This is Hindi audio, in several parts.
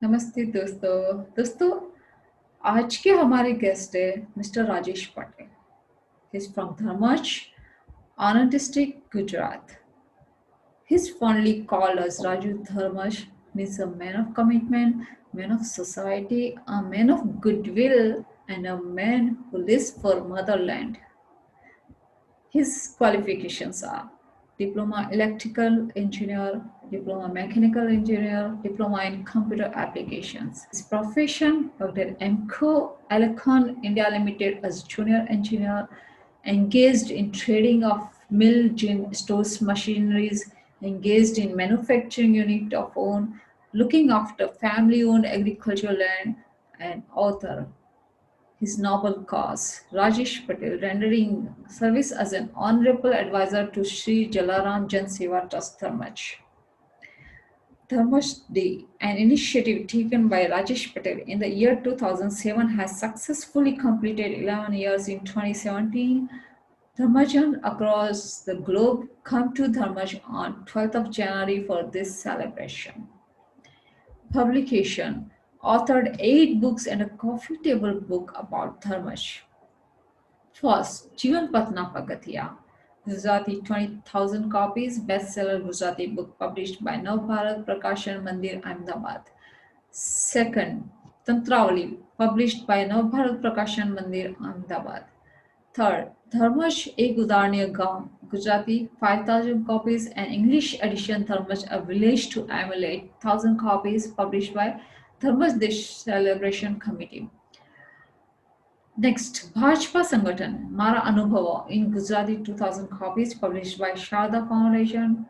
नमस्ते दोस्तों आज के हमारे गेस्ट है mister Rajesh Patel. He is from Dharmaj, Anand district, Gujarat. He is fondly called as Raju Dharmash, means a man of commitment, man of society, a man of goodwill, and a man who lives for motherland. His qualifications are Diploma Electrical Engineer, Diploma Mechanical Engineer, Diploma in Computer Applications. His profession, Dr. Emco Alicon India Limited as Junior Engineer, engaged in trading of mill gin stores machineries, engaged in manufacturing unit of own, looking after family-owned agricultural land, and author his noble cause. Rajesh Patel, rendering service as an honorable advisor to Sri Jalaram Jan Seva Trust Dharmach. Dharmach Day, an initiative taken by Rajesh Patel in the year 2007, has successfully completed 11 years in 2017. Dharmajans across the globe come to Dharmach on 12th of January for this celebration. Publication: authored 8 books and a coffee table book about Dharmach. First, Jivan Patna Pagatiya, Gujarati, 20,000 copies, bestseller Gujarati book published by Navbharat Prakashan Mandir, Ahmedabad. Second, Tantravali, published by Navbharat Prakashan Mandir, Ahmedabad. Third, Dharmach Ek Udarniya Gaon, Gujarati, 5,000 copies, and English edition Dharmach A Village to Emulate, 1,000 copies, published by Dharmach Dish Celebration Committee. Next, Bhajpa Sangathan, Mara Anubhava in Gujarati, 2,000 copies, published by Sharda Foundation.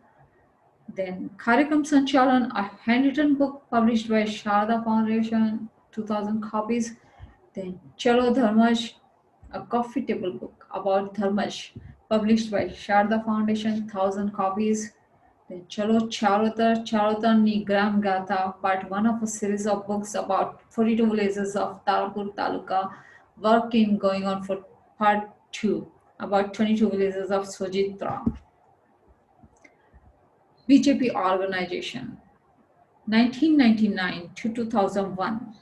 Then Karyakram Sanchalan, a handwritten book published by Sharda Foundation, 2,000 copies. Then Chalo Dharmach, a coffee table book about Dharmach, published by Sharda Foundation, 1,000 copies. Then Chalo Charotar Ni Gram Gatha, part 1 of a series of books about 42 villages of Tarapur Taluka, working going on for part 2, about 22 villages of Sojitra. BJP organization, 1999 to 2001.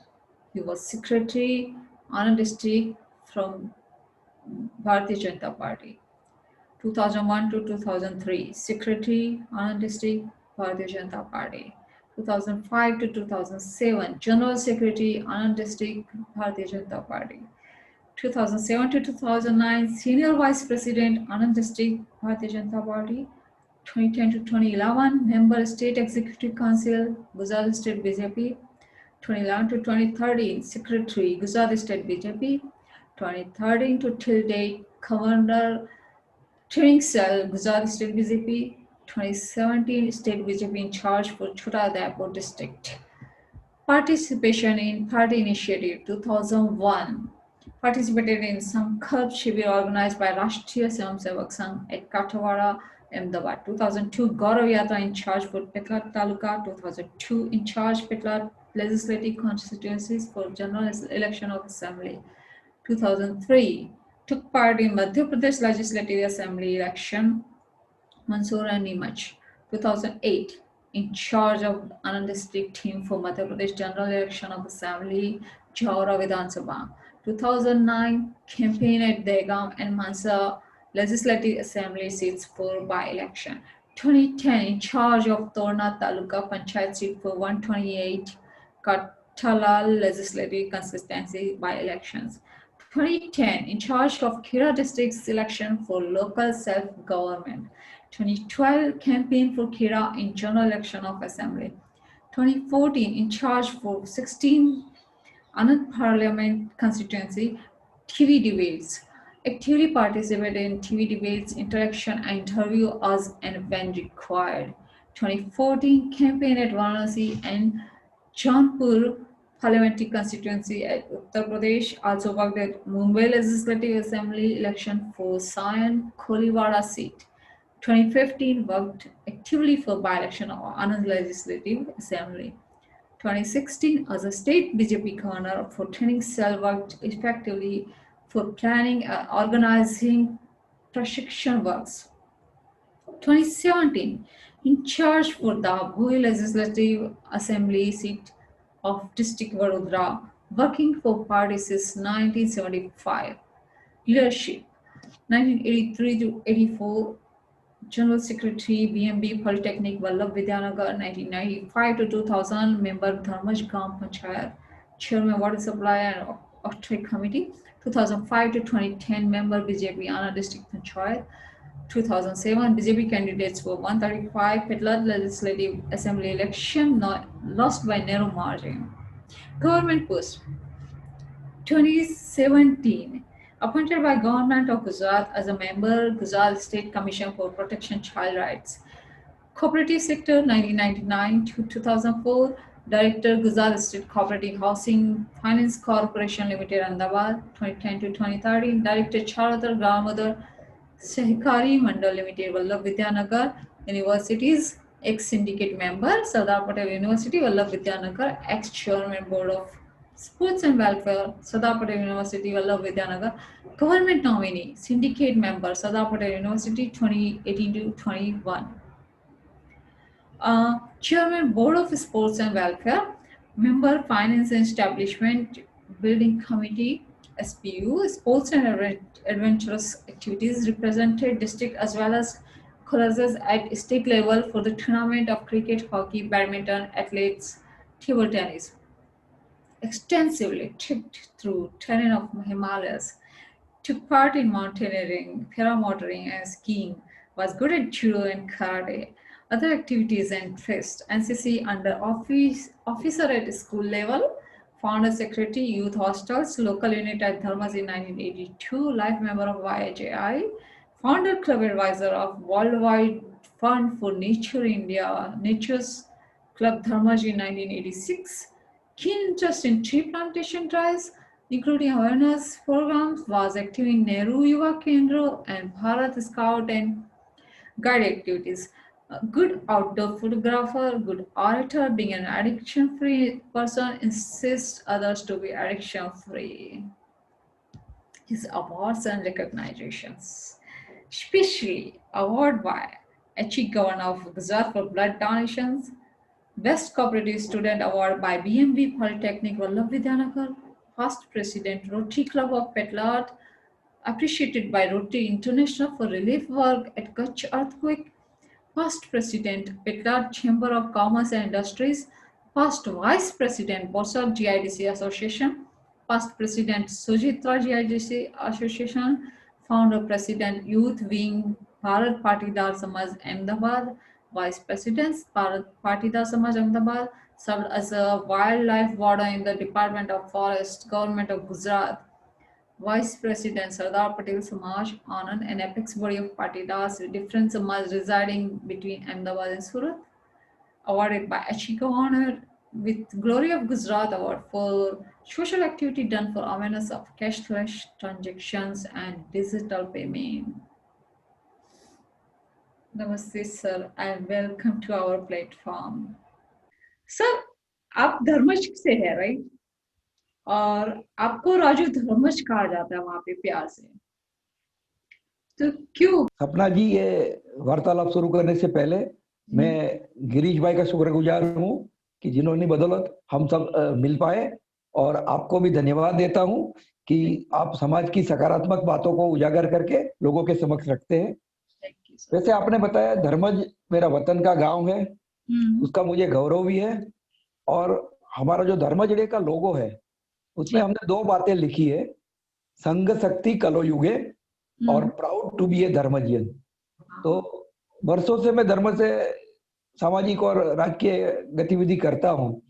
He was secretary, Anand district from Bharatiya Janata Party. 2001 to 2003, Secretary, Anand District, Bharatiya Janata Party. 2005 to 2007, General Secretary, Anand District, Bharatiya Janata Party. 2007 to 2009, Senior Vice President, Anand District, Bharatiya Janata Party. 2010 to 2011, Member State Executive Council, Gujarat State BJP. 2011 to 2013, Secretary, Gujarat State BJP. 2013 to till date, Governor, Training Cell, Gujarat State BJP. 2017, State BJP in charge for Chota Udeipur district. Participation in Party Initiative, 2001. Participated in Sankalp Shibir organized by Rashtriya Swayamsevak Sangh at Kathawara, Ahmedabad. 2002, Gaurav Yatra in charge for Petla Taluka. 2002, in charge Petla legislative constituencies for general election of assembly. 2003, took part in Madhya Pradesh Legislative Assembly election, Mansoor and Neemaj. 2008, in charge of Anand District team for Madhya Pradesh General Election of Assembly, Jaora Vidhan Sabha. 2009, campaign at Dehgaon and Mansa Legislative Assembly seats for by-election. 2010, in charge of Torna Taluka Panchayat seat for 128 Kathalal Legislative Consistency by-elections. 2010, in charge of Khera district's election for local self-government. 2012, campaign for Khera in general election of assembly. 2014, in charge for 16 Anand Parliament constituency, TV debates. Actively participate in TV debates, interaction, and interview as and when required. 2014, campaign at Varanasi and Jaunpur parliamentary constituency at Uttar Pradesh, also worked at Mumbai Legislative Assembly election for Sion Koliwara seat. 2015, worked actively for by-election of Anand Legislative Assembly. 2016, as a state BJP governor for training cell, worked effectively for planning and organizing Prashikshan works. 2017, in charge for the Bhui Legislative Assembly seat, of District Vadodara, working for party since 1975. Leadership 1983 to 84, General Secretary BMB Polytechnic Vallabh Vidyanagar 1995 to 2000, member Dharmaj Gram Panchayat, Chairman Water Supply and Octroi Committee 2005 to 2010, member BJP Anna District Panchayat 2007, BJP candidates were 135, Petla Legislative Assembly election lost by narrow margin. Government post 2017, appointed by Government of Gujarat as a member, Gujarat State Commission for Protection Child Rights. Cooperative sector 1999 to 2004, Director Gujarat State Cooperative Housing Finance Corporation Limited, Ahmedabad 2010 to 2013, Director Charatar Gramoddar Sahkari Mandal Limited, Vallabh Vidyanagar. Universities, ex-syndicate member, Sardar Patel University, Vallabh Vidyanagar, ex-chairman Board of Sports and Welfare, Sardar Patel University, Vallabh Vidyanagar. Government nominee, syndicate member, Sardar Patel University, 2018 to 21. Chairman Board of Sports and Welfare, member Finance and Establishment Building Committee, SPU, Sports and Adventurous Activities, represented district as well as colleges at state level for the tournament of cricket, hockey, badminton, athletes, table tennis. Extensively trekked through terrain of Himalayas, took part in mountaineering, paramotoring, and skiing, was good at judo and karate, other activities and interests, NCC under officer at school level, founder secretary, youth hostels, local unit at Dharmas in 1982, life member of YHAI, founder club advisor of Worldwide Fund for Nature India, Nature's Club Dharmas in 1986, keen interest in tree plantation drives, including awareness programs, was active in Nehru Yuva Kendra and Bharat Scout and Guide activities. A good outdoor photographer, good orator, being an addiction-free person, insists others to be addiction-free. His awards and recognitions, especially award by HE Governor of Gujarat for blood donations, Best Cooperative Student Award by BMB Polytechnic Vallabh Vidyanagar, past President Rotary Club of Petlat, appreciated by Rotary International for relief work at Kutch earthquake, past President Petlat Chamber of Commerce and Industries, past Vice President Borsag GIDC Association, past President Sujitra GIDC Association, founder President Youth Wing Bharat Patidar Samaj Ahmedabad, Vice President Bharat Patidar Samaj Ahmedabad, served as a wildlife warden in the Department of Forest, Government of Gujarat, Vice President Sardar Patel Samaj, Anand, an apex body of Patidars, different Samaj residing between Ahmedabad and Surat, awarded by HE Governor with Glory of Gujarat Award for social activity done for awareness of cashless transactions and digital payment. Namaste sir and welcome to our platform. Sir, आप धर्मज से है राइट? और आपको राजू धर्मज कहा जाता है वहां पे प्यार से, तो क्यों? सपना जी, ये वार्तालाप शुरू करने से पहले मैं गिरीश भाई का शुक्रगुजार हूँ कि जिन्होंने बदौलत हम सब मिल पाए, और आपको भी धन्यवाद देता हूँ कि आप समाज की सकारात्मक बातों को उजागर करके लोगों के समक्ष रखते हैं। वैसे आपने बताया धर्मज मेरा वतन का गांव है, उसका मुझे गौरव भी है, और हमारा जो धर्मज डे का लोगो है उसमें हमने दो बातें लिखी है, संघ शक्ति कलो युगे और प्राउड टू बी ए धर्मजियन। तो वर्षों से मैं धर्म से सामाजिक और राजकीय गतिविधि करता हूँ।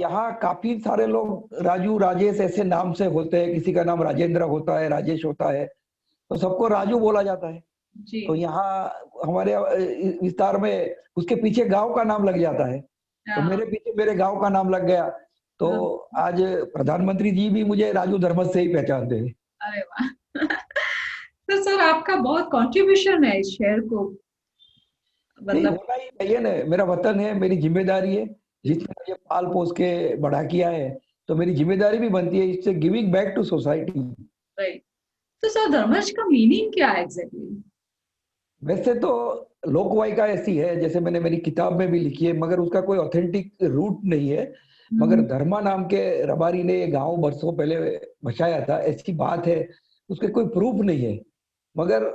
यहाँ काफी सारे लोग राजू, राजेश ऐसे नाम से होते हैं, किसी का नाम राजेंद्र होता है, राजेश होता है, तो सबको राजू बोला जाता है। तो यहाँ हमारे विस्तार में उसके पीछे गांव का नाम लग जाता है, तो मेरे पीछे मेरे गांव का नाम लग गया, तो आज प्रधानमंत्री जी भी मुझे राजू धर्मज से ही पहचानते हैं। अरे वाह तो सर आपका बहुत कंट्रीब्यूशन है इस शहर को, मतलब होना ही चाहिए ना, मेरा वतन है, मेरी जिम्मेदारी है, जिसने मुझे पाल पोस के बड़ा किया है, तो मेरी जिम्मेदारी भी बनती है इससे giving back to society. Right, तो सर धर्मज का मीनिंग क्या है एग्जैक्टली? वैसे तो लोकवायिका ऐसी है, जैसे मैंने मेरी किताब में भी लिखी है, मगर उसका कोई ऑथेंटिक रूट नहीं है। मगर धर्मा नाम के रबारी ने ये गांव बरसों पहले बसाया था, ऐसी बात है, उसके कोई प्रूफ नहीं है। मगर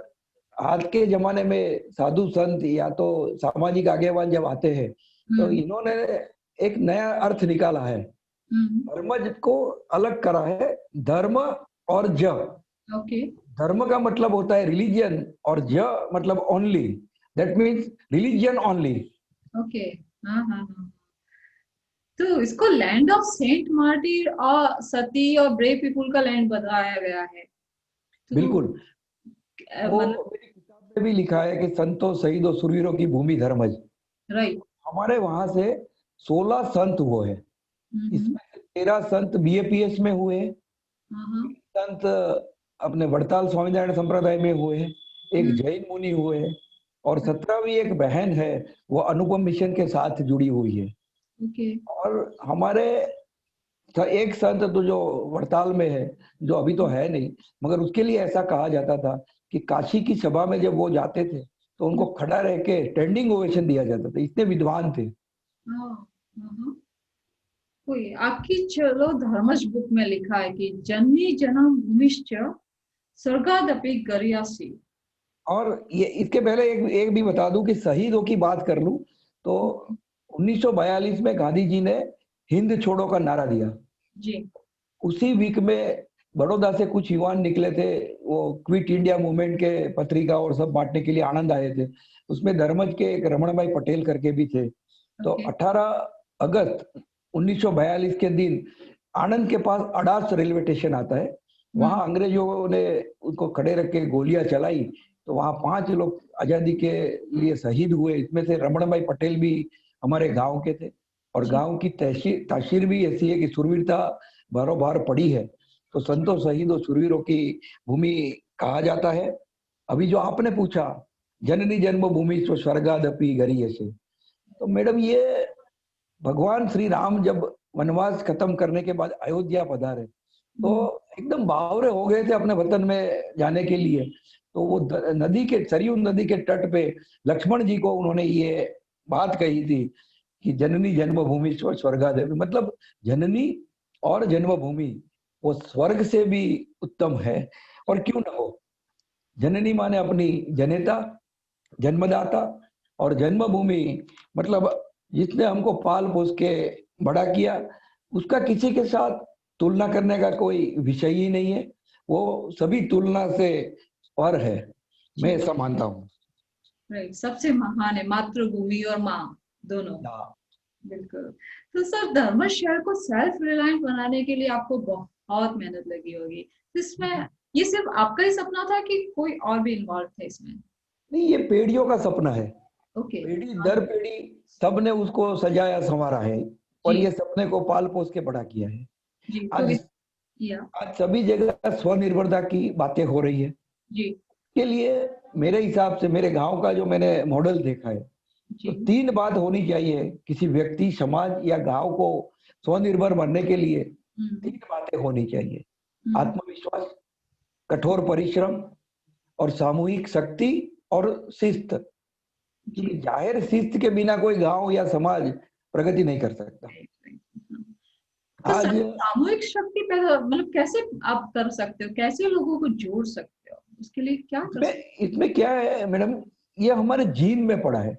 आज के जमाने में साधु संत या तो सामाजिक आगेवान जब आते हैं तो इन्होंने एक नया अर्थ निकाला है। धर्मज को अलग करा है, धर्म और ज। ओके धर्म का मतलब होता है रिलीजियन और ज मतलब only, that means religion only. Okay. हाँ हाँ हाँ। तो इसको लैंड ऑफ सेंट मार्टिर और सती और ब्रेव पीपुल का लैंड बताया गया है। तो बिल्कुल, वो मतलब मेरी किताब में भी लिखा है कि संतों शहीदों सुरवीरों की भूमि धर्मज। राइट। हमारे वहां से 16 संत हुए हैं, इसमें से 13 संत बीएपीएस में हुए हैं, हाँ। संत अपने वड़ताल स्वामीनारायण संप्रदाय में हुए हैं, एक जैन मुनि हुए हैं, और 17वीं एक बहन है, वो अनुपम मिशन के साथ जुड़ी हुई है। ओके और हमारे एक संत तो जो वड़ताल में है, जो अभी तो है नहीं, मगर उसके लिए ऐसा कहा जाता था कि काशी की सभा में जब वो जाते थे तो उनको खड़ा रह के स्टैंडिंग ओवेशन दिया जाता था, इतने विद्वान थे। कोई आपकी चलो धर्मज बुक में लिखा है कि जननी जन्म भूमिश्च स्वर्गादपि गरियासी। और ये इसके पहले एक भी बता दूं कि शहीदों की बात कर लूं तो 1942 में गांधी जी ने हिंद छोड़ो का नारा दिया। जी उसी वीक में बड़ौदा से कुछ युवा निकले थे, वो क्विट इंडिया मूवमेंट के पत्रिका और सब बांटने के लिए आनंद आए थे। उसमें धर्मज के एक रमण भाई पटेल करके भी थे। तो ओके 18 अगस्त 1942 के दिन आनंद के पास अडास रेलवे स्टेशन आता है, वहां अंग्रेजों ने उनको खड़े रख के गोलियां चलाई, तो वहां 5 लोग आजादी के लिए शहीद हुए। इसमें से रमण भाई पटेल भी हमारे गांव के थे। और जी गांव की तासीर भी ऐसी है कि सुरवीरता बारों बार पड़ी है, तो संतों शहीदों शूरवीरों की भूमि कहा जाता है। अभी जो आपने पूछा, जननी जन्मभूमि तो स्वर्गादपि गरीयसे, तो मैडम ये भगवान श्री राम जब वनवास खत्म करने के बाद अयोध्या पधारे तो एकदम बावरे हो गए थे अपने वतन में जाने के लिए। तो वो नदी के, सरयू नदी के तट पे लक्ष्मण जी को उन्होंने ये बात कही थी कि जननी जन्मभूमि स्वर्गादपि, मतलब जननी और जन्मभूमि वो स्वर्ग से भी उत्तम है। और क्यों ना हो, जननी माने अपनी जनेता, जन्मदाता, और जन्मभूमि मतलब जिसने हमको पाल पोस के बड़ा किया, उसका किसी के साथ तुलना करने का कोई विषय ही नहीं है। वो सभी तुलना से पर है, मैं ऐसा मानता हूँ। राइट। सबसे महान है मातृभूमि और माँ दोनों। बिल्कुल। तो सर धर्मज शहर को सेल्फ रिलायंट बनाने के लिए आपको बहुत मेहनत लगी होगी। तो इसमें ये सिर्फ आपका ही सपना था कि कोई और भी इन्वॉल्व थे इसमें? नहीं, ये पीढ़ियों का सपना है, ओके। पीढ़ी दर पीढ़ी सबने उसको सजाया संवारा है और जी ये सपने को पाल पोस के बड़ा किया है। जी। तो आज या आज सभी जगह स्वनिर्भरता की बातें हो रही है। जी के लिए मेरे हिसाब से मेरे गांव का जो मैंने मॉडल देखा है, तो जी 3 बात होनी चाहिए किसी व्यक्ति, समाज या गांव को स्वनिर्भर बनने के लिए। 3 बातें होनी चाहिए: आत्मविश्वास, कठोर परिश्रम और सामूहिक शक्ति और शिस्त। जी। क्योंकि जाहिर शिस्त के बिना कोई गांव या समाज प्रगति नहीं कर सकता। तो आज सामूहिक शक्ति पैदा मतलब कैसे आप कर सकते हो, कैसे लोगों को जोड़ सकते हो, उसके लिए क्या कर सकते इसमें क्या है मैडम, ये हमारे जीन में पड़ा है।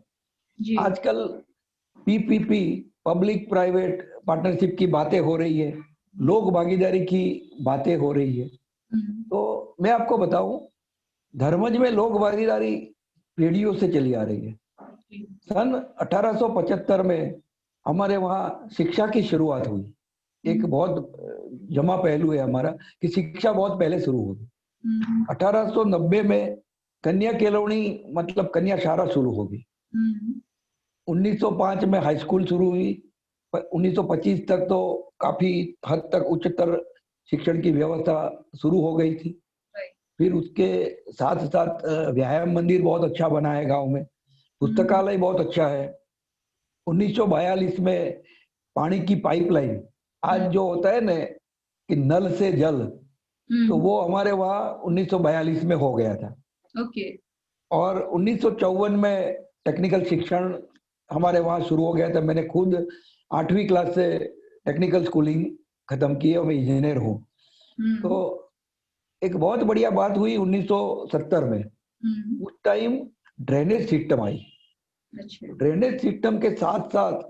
जी आजकल पीपीपी, पब्लिक प्राइवेट पार्टनरशिप की बातें हो रही है, लोक भागीदारी की बातें हो रही है। तो मैं आपको बताऊं, धर्मज में लोक भागीदारी पीढ़ियों से चली आ रही है। सन 1875 में हमारे वहाँ शिक्षा की शुरुआत हुई। एक बहुत जमा पहलू है हमारा कि शिक्षा बहुत पहले शुरू होगी। 1890 में कन्या केलवनी मतलब कन्या शाला शुरू होगी। 1905 में हाई स्कूल शुरू हुई। 1925 तक तो काफी हद तक उच्चतर शिक्षण की व्यवस्था शुरू हो गई थी। फिर उसके साथ साथ व्यायाम मंदिर बहुत अच्छा बना है गांव में, पुस्तकालय बहुत अच्छा है। 1942 में पानी की पाइपलाइन, आज जो होता है ना कि नल से जल, तो वो हमारे वहाँ 1942 में हो गया था। ओके। और 1954 में टेक्निकल शिक्षण हमारे वहाँ शुरू हो गया था। मैंने खुद 8वीं क्लास से टेक्निकल स्कूलिंग खत्म की है और मैं इंजीनियर हूँ। तो एक बहुत बढ़िया बात हुई 1970 में। उस टाइम ड्रेनेज सिस्टम आई। अच्छा। ड्रेनेज सिस्टम के साथ साथ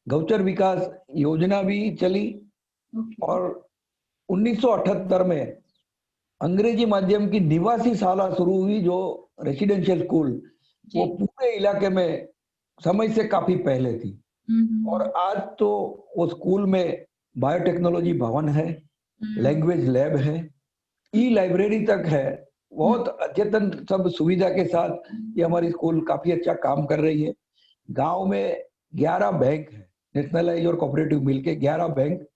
गौचर विकास योजना भी चली। ओके। और 1978 में अंग्रेजी माध्यम की निवासी शाला शुरू हुई, जो रेसिडेंशियल स्कूल, वो जी। पूरे इलाके में समय से काफी पहले थी। और आज तो वो स्कूल में बायोटेक्नोलॉजी भवन है, लैंग्वेज लैब है, ई लाइब्रेरी तक है। बहुत अद्यतन सब सुविधा के साथ ये हमारी स्कूल काफी अच्छा काम कर रही है। गांव में 11 बैंक है, नेशनलाइज और कोऑपरेटिव मिलके 11 बैंक,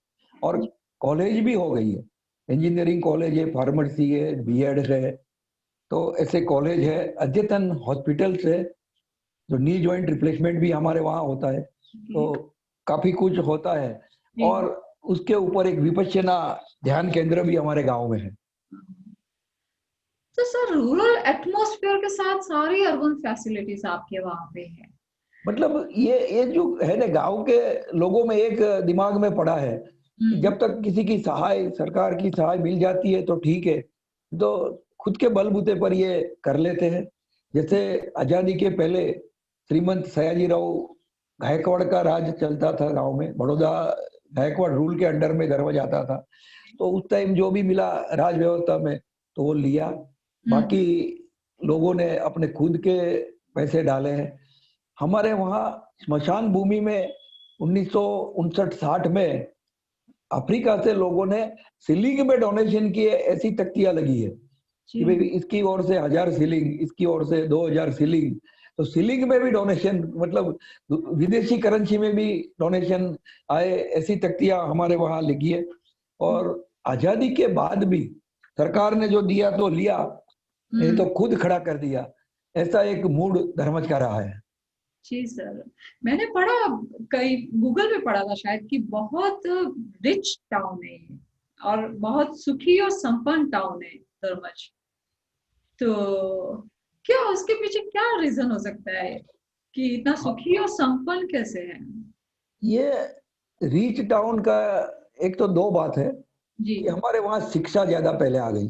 और कॉलेज भी हो गई है। इंजीनियरिंग कॉलेज है, फार्मेसी है, बीएड है। तो ऐसे कॉलेज है, अद्यतन हॉस्पिटल्स है, जो नी जॉइंट रिप्लेसमेंट भी हमारे वहाँ होता है। तो काफी कुछ होता है। और उसके ऊपर एक विपश्यना ध्यान केंद्र भी हमारे गांव में है। तो सर, रूरल एटमॉस्फेयर के साथ सारी अर्बन फैसिलिटीज आपके वहां पे है। मतलब ये जो है ना, गांव के लोगों में एक दिमाग में पड़ा है कि जब तक किसी की सहाय, सरकार की सहाय मिल जाती है तो ठीक है, तो खुद के बलबूते पर ये कर लेते हैं। जैसे आजादी के पहले श्रीमंत सयाजीराव गायकवाड़ का राज चलता था गांव में। बड़ौदा गायकवाड़ रूल के अंडर में गर्व जाता था। तो उस टाइम जो भी मिला राज व्यवस्था में, तो वो लिया। बाकी लोगों ने अपने खुद के पैसे डाले हैं। हमारे वहाँ स्मशान भूमि में 1959-60 में अफ्रीका से लोगों ने सीलिंग में डोनेशन किए, ऐसी तख्तियां लगी है कि भाई इसकी ओर से 1000 सीलिंग, इसकी ओर से 2000 सीलिंग। तो सीलिंग में भी डोनेशन, मतलब विदेशी करेंसी में भी डोनेशन आए, ऐसी तख्तियां हमारे वहाँ लगी है। और आजादी के बाद भी सरकार ने जो दिया तो लिया, नहीं तो खुद खड़ा कर दिया। ऐसा एक मूड धर्मज का रहा है। जी सर, मैंने पढ़ा, कई गूगल में पढ़ा था शायद, कि बहुत रिच टाउन है ये और बहुत सुखी और संपन्न टाउन है धर्मज। तो क्या उसके पीछे क्या रीजन हो सकता है कि इतना सुखी और संपन्न कैसे है? ये रिच टाउन का एक तो दो बात है जी। कि हमारे वहाँ शिक्षा ज्यादा पहले आ गई।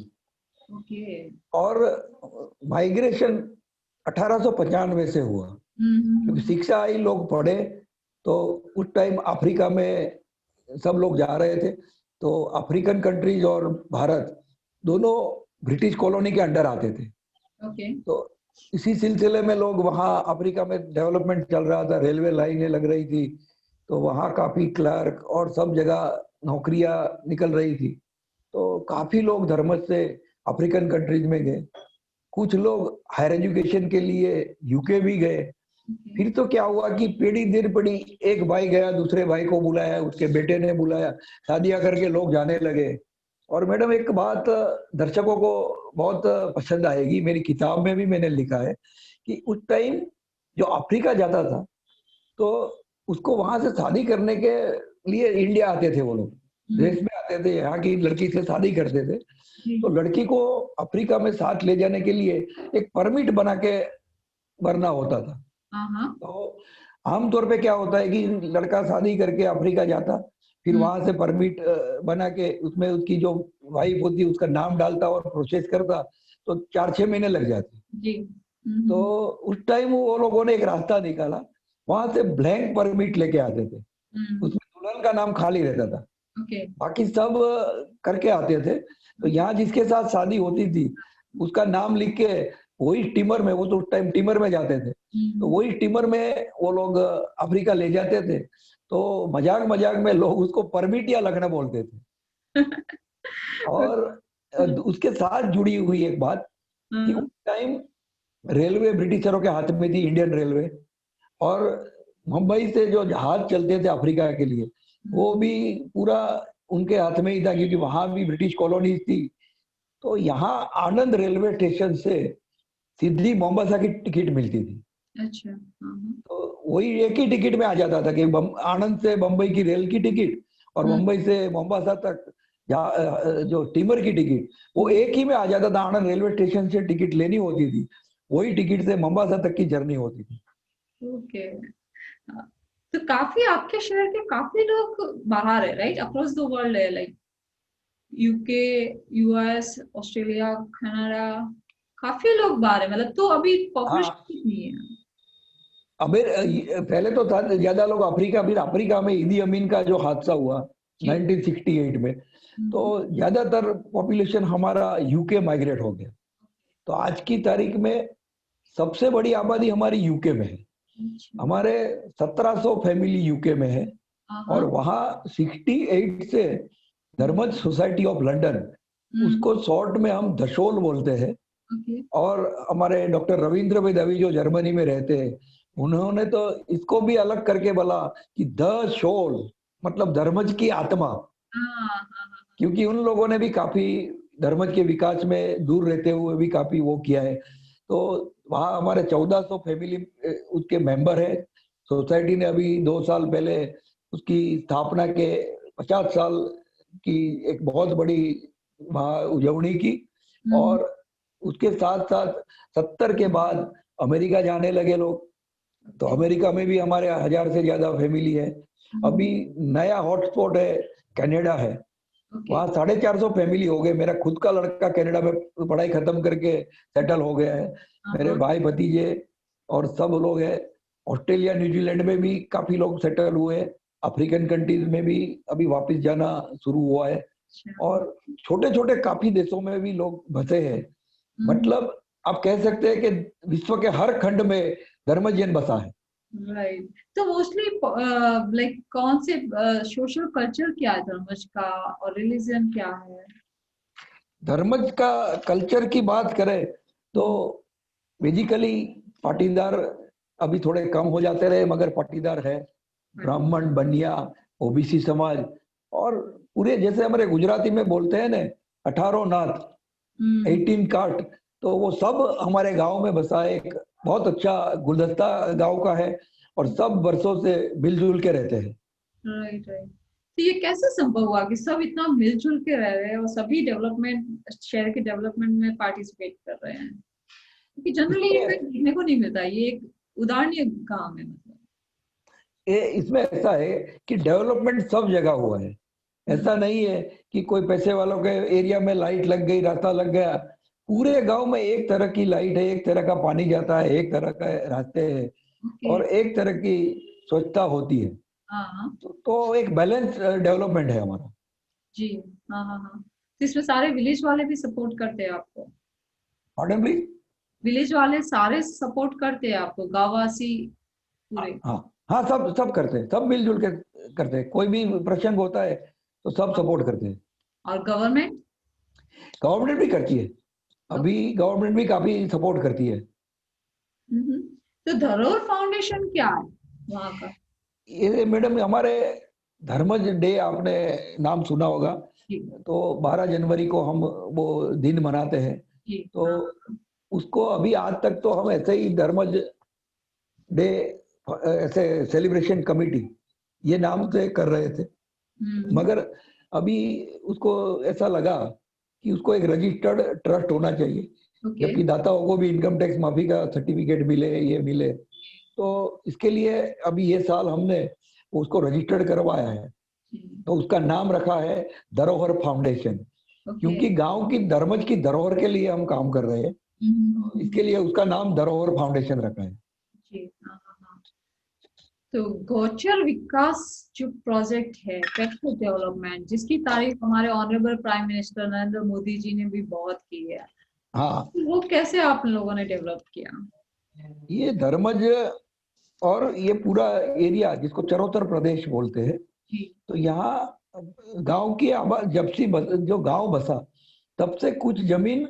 ओके। और माइग्रेशन 1895 से हुआ, क्योंकि शिक्षा आई, लोग पढ़े। तो उस टाइम अफ्रीका में सब लोग जा रहे थे। तो अफ्रीकन कंट्रीज और भारत दोनों ब्रिटिश कॉलोनी के अंडर आते थे। ओके। तो इसी सिलसिले में लोग वहाँ, अफ्रीका में डेवलपमेंट चल रहा था, रेलवे लाइनें लग रही थी, तो वहाँ काफी क्लर्क और सब जगह नौकरियां निकल रही थी। तो काफी लोग धर्मज से अफ्रीकन कंट्रीज में गए। कुछ लोग हायर एजुकेशन के लिए यूके भी गए। फिर तो क्या हुआ कि पीढ़ी दर पीढ़ी, एक भाई गया, दूसरे भाई को बुलाया, उसके बेटे ने बुलाया, शादियां करके लोग जाने लगे। और मैडम एक बात दर्शकों को बहुत पसंद आएगी, मेरी किताब में भी मैंने लिखा है कि उस टाइम जो अफ्रीका जाता था, तो उसको वहां से शादी करने के लिए इंडिया आते थे वो लोग, देश में आते थे, यहाँ की लड़की से शादी करते थे। तो लड़की को अफ्रीका में साथ ले जाने के लिए एक परमिट बना के भरना होता था। तो आमतौर पे क्या होता है कि लड़का शादी करके अफ्रीका जाता, फिर वहां से परमिट बना के उसमें उसकी जो वाइफ होती उसका नाम डालता और प्रोसेस करता, तो 4-6 महीने लग जाते। जी। तो उस टाइम वो लोगों ने एक रास्ता निकाला, वहां से ब्लैंक परमिट लेके आते थे, उसमें दुल्हन का नाम खाली रहता था, ओके। बाकी सब करके आते थे। तो यहाँ जिसके साथ शादी होती थी उसका नाम लिख के वही टीमर में, वो तो उस टाइम टीमर में जाते थे, तो वही टीमर में वो लोग अफ्रीका ले जाते थे। तो मजाक मजाक में लोग उसको परमिट या लगना बोलते थे। और उसके साथ जुड़ी हुई एक बात कि उस टाइम रेलवे ब्रिटिशरों के हाथ में थी, इंडियन रेलवे। और मुंबई से जो जहाज चलते थे अफ्रीका के लिए, वो भी पूरा उनके हाथ में ही था, क्योंकि वहां भी ब्रिटिश कॉलोनी थी। तो यहाँ आनंद रेलवे स्टेशन से सीधी मोम्बासा की टिकट मिलती थी। अच्छा। तो वही एक ही टिकट में आ जाता था कि आनंद से बम्बई की रेल की टिकट और मुंबई से मोम्बासा तक जो टीमर की टिकट, वो एक ही में आ जाता था। आनंद रेलवे स्टेशन से टिकट लेनी होती थी, वही टिकट से मोम्बासा तक की जर्नी होती थी। ओके। तो काफी आपके शहर के काफी लोग बाहर है, राइट? अक्रॉस द वर्ल्ड है, like UK, US, Australia, Canada, काफी लोग बाहर है मतलब। तो अभी पॉपुलेशन हाँ, कितनी है? पहले तो था ज्यादा लोग अफ्रीका, फिर अफ्रीका में ईदी अमीन का जो हादसा हुआ जी। 1968 में, तो हम्म। ज्यादातर पॉपुलेशन हमारा यूके माइग्रेट हो गया। तो आज की तारीख में सबसे बड़ी आबादी हमारी यूके में है। अच्छा। हमारे 1700 फैमिली यूके में है। हाँ और हाँ। वहाँ 68 से धर्मज सोसाइटी ऑफ लंदन, उसको शॉर्ट में हम धशोल बोलते हैं। ओके। और हमारे डॉक्टर रविंद्र बेदवी जो जर्मनी में रहते हैं, उन्होंने तो इसको भी अलग करके बोला कि द शोल, मतलब धर्मज की आत्मा। हाँ हाँ हाँ। क्योंकि उन लोगों ने भी काफी धर्मज के विकास में दूर रहते हुए भी काफी वो किया है। तो वहाँ हमारे 1400 फैमिली उसके मेंबर है। सोसाइटी ने अभी 2 साल पहले उसकी स्थापना के 50 साल की एक बहुत बड़ी वहाँ उजवनी की। हम्म। और उसके साथ साथ 70 के बाद अमेरिका जाने लगे लोग। तो ओके। अमेरिका में भी हमारे 1000 से ज्यादा फैमिली है। अभी नया हॉटस्पॉट है, कनाडा है। ओके। वहाँ 450 फैमिली हो गए। मेरा खुद का लड़का कनाडा में पढ़ाई खत्म करके सेटल हो गया है। हाँ मेरे हाँ। भाई भतीजे और सब लोग हैं। ऑस्ट्रेलिया न्यूजीलैंड में भी काफी लोग सेटल हुए हैं। अफ्रीकन कंट्रीज में भी अभी वापस जाना शुरू हुआ है। अच्छा। और छोटे छोटे काफी देशों में भी लोग बसे हैं। हम्म। मतलब आप कह सकते हैं कि विश्व के हर खंड में धर्मजन बसा है। राइट। तो मोस्टली लाइक कौन से सोशल कल्चर क्या है धर्मज का, और रिलीजन क्या है? धर्मज का कल्चर की बात करें तो बेसिकली पाटीदार अभी थोड़े कम हो जाते रहे, मगर पाटीदार है। ब्राह्मण, बनिया, ओबीसी समाज, और पूरे जैसे हमारे गुजराती में बोलते हैं ना, 18 नाथ, हम्म। 18 काट, तो वो सब हमारे गांव में बसा है। एक बहुत अच्छा गुलदस्ता गांव का है। और सब वर्षों से मिलजुल के रहते हैं। Right right. तो ये कैसे संभव हुआ कि सब इतना मिलजुल के रह रहे हैं और सभी डेवलपमेंट, शहर के डेवलपमेंट में पार्टिसिपेट कर रहे हैं? क्योंकि जनरली ये इसमें कहीं देखने को नहीं मिलता। ये एक उदाहरणीय काम है मतलब। इसमें ऐसा है कि डेवलपमेंट सब जगह हुआ है। ऐसा नहीं है कि कोई पैसे वालों के एरिया में लाइट लग गई, रास्ता लग गया। पूरे गांव में एक तरह की लाइट है, एक तरह का पानी जाता है, एक तरह का रास्ते हैं, ओके। और एक तरह की स्वच्छता होती है। हाँ हाँ। तो एक बैलेंस डेवलपमेंट है हमारा। जी। हाँ हाँ हाँ। तो इसमें सारे विलेज वाले भी सपोर्ट करते हैं आपको? पॉर्डन प्लीज। विलेज वाले सारे सपोर्ट करते हैं आपको, गांववासी पूरे? हाँ हाँ, सब सब करते हैं, सब मिलजुल के करते हैं। कोई भी प्रसंग होता है तो सब सपोर्ट करते हैं। और गवर्नमेंट? गवर्नमेंट भी करती है। अभी गवर्नमेंट भी काफी सपोर्ट करती है। तो धरोहर फाउंडेशन क्या है वहाँ का? ये मैडम हमारे धर्मज डे आपने नाम सुना होगा। जी। तो 12 जनवरी को हम वो दिन मनाते हैं। जी। तो हाँ। उसको अभी आज तक तो हम ऐसे ही धर्मज डे ऐसे सेलिब्रेशन कमेटी ये नाम से कर रहे थे। हम्म। मगर अभी उसको ऐसा लगा कि उसको एक रजिस्टर्ड ट्रस्ट होना चाहिए, ओके। जबकि दाताओं को भी इनकम टैक्स माफी का सर्टिफिकेट मिले, ये मिले। तो इसके लिए अभी ये साल हमने उसको रजिस्टर्ड करवाया है। तो उसका नाम रखा है धरोहर फाउंडेशन। ओके। क्योंकि गांव की धर्मज की धरोहर के लिए हम काम कर रहे हैं, इसके लिए उसका नाम धरोहर फाउंडेशन रखा है। जी। हाँ हाँ हाँ। तो गौचर विकास जो प्रोजेक्ट है, पैक्सो डेवलपमेंट, जिसकी तारीफ हमारे honourable prime minister Narendra Modi ji ने भी बहुत की है, हाँ, तो वो कैसे आप लोगों ने डेवलप किया? ये धर्मज और ये पूरा एरिया जिसको चरोतर प्रदेश बोलते हैं। जी। तो यहाँ गांव की जब से जो गांव बसा तब से कुछ जमीन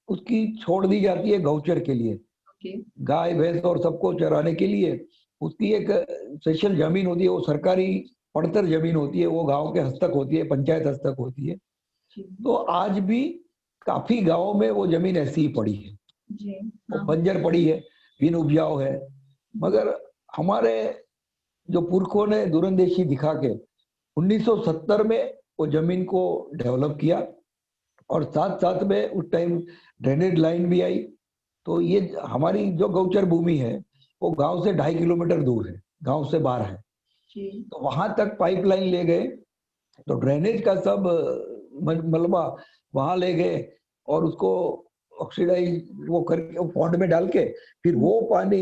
उसकी छोड़ दी जाती है गौचर के लिए। ओके। गाय भैंस और सबको चराने के लिए उसकी एक स्पेशल जमीन होती है। वो सरकारी पड़तर जमीन होती है, वो गांव के हस्तक होती है, पंचायत हस्तक होती है। जी। तो आज भी काफी गांवों में वो जमीन ऐसी ही पड़ी है, जी। वो हाँ। बंजर पड़ी है, बिन उपजाऊ है। मगर हमारे जो पुरखों ने दूरंदेशी दिखा के 1970 में वो जमीन को डेवलप किया। और साथ साथ में उस टाइम ड्रेनेज लाइन भी आई। तो ये हमारी जो गौचर भूमि है वो गांव से 2.5 किलोमीटर दूर है, गांव से बाहर है। जी तो वहां तक पाइपलाइन ले गए, तो ड्रेनेज का सब मलबा वहां ले गए और उसको ऑक्सीडाइज वो करके वो पॉन्ड में डाल के फिर वो पानी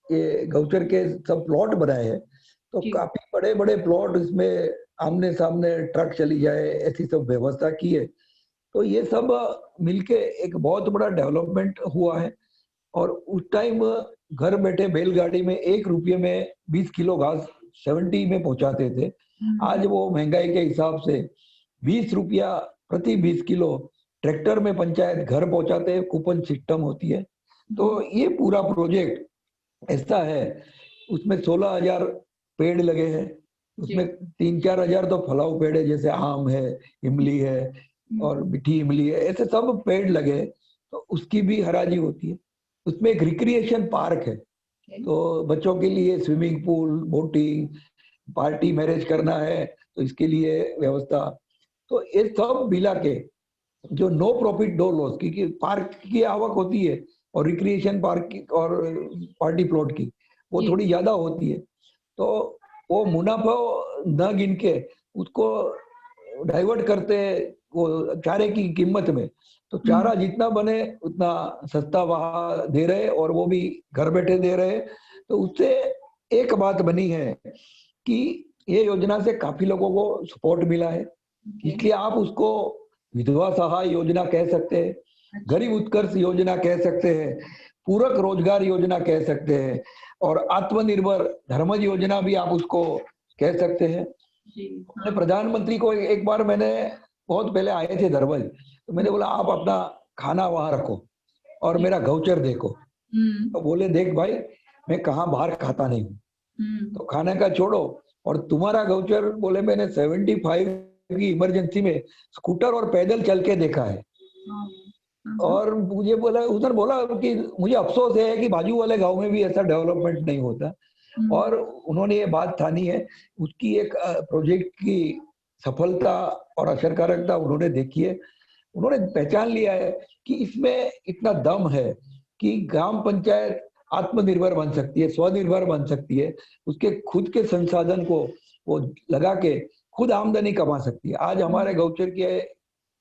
ये गौचर के सब प्लॉट बनाए हैं। तो जी काफी बड़े बड़े प्लॉट, इसमें आमने सामने ट्रक चली जाए ऐसी सब व्यवस्था की है। तो ये सब मिलके एक बहुत बड़ा डेवलपमेंट हुआ है। और उस टाइम घर बैठे बैलगाड़ी में 1 रुपये में 20 किलो घास 70 में पहुंचाते थे। आज वो महंगाई के हिसाब से 20 रुपया प्रति 20 किलो ट्रैक्टर में पंचायत घर पहुंचाते हैं, कूपन सिस्टम होती है। तो ये पूरा प्रोजेक्ट ऐसा है, उसमें 16,000 पेड़ लगे हैं, उसमें 3-4 हजार तो फलाऊ पेड़ है, जैसे आम है, इमली है और मीठी इमली है, ऐसे सब पेड़ लगे। तो उसकी भी हराजी होती है। उसमें एक रिक्रिएशन पार्क है, तो बच्चों के लिए swimming pool, boating, party marriage करना है तो इसके लिए व्यवस्था। तो ये सब मिला के जो नो प्रॉफिट नो लॉस, क्योंकि पार्क की आवक होती है और रिक्रिएशन पार्क की और पार्टी प्लॉट की वो जी थोड़ी ज्यादा होती है। तो वो मुनाफा न गिन के उसको डाइवर्ट करते वो चारे की कीमत में। तो चारा जितना बने उतना सस्ता वहां दे रहे और वो भी घर बैठे दे रहे। तो उससे एक बात बनी है कि ये योजना से काफी लोगों को सपोर्ट मिला है, इसलिए आप उसको विधवा सहाय योजना कह सकते हैं, गरीब उत्कर्ष योजना कह सकते हैं, पूरक रोजगार योजना कह सकते हैं और आत्मनिर्भर धर्मज योजना भी आप उसको कह सकते हैं। जी मैंने प्रधानमंत्री को एक बार मैंने बहुत पहले आए थे धर्मज, तो मैंने बोला आप अपना खाना वहां रखो और मेरा गौचर देखो। तो बोले देख भाई, मैं कहाँ बाहर खाता नहीं हूँ, तो खाने का छोड़ो और तुम्हारा गौचर, बोले मैंने 75 की इमरजेंसी में स्कूटर और पैदल चल के देखा है। और मुझे बोला, उधर बोला कि मुझे अफसोस है कि बाजू वाले गांव में भी ऐसा डेवलपमेंट नहीं होता। और उन्होंने ये बात ठानी है, उसकी एक प्रोजेक्ट की सफलता और असरकारकता उन्होंने देखी है। उन्होंने पहचान लिया है कि इसमें इतना दम है कि ग्राम पंचायत आत्मनिर्भर बन सकती है, स्वनिर्भर बन सकती है, उसके खुद के संसाधन को वो लगा के खुद आमदनी कमा सकती है। आज हमारे गौचर की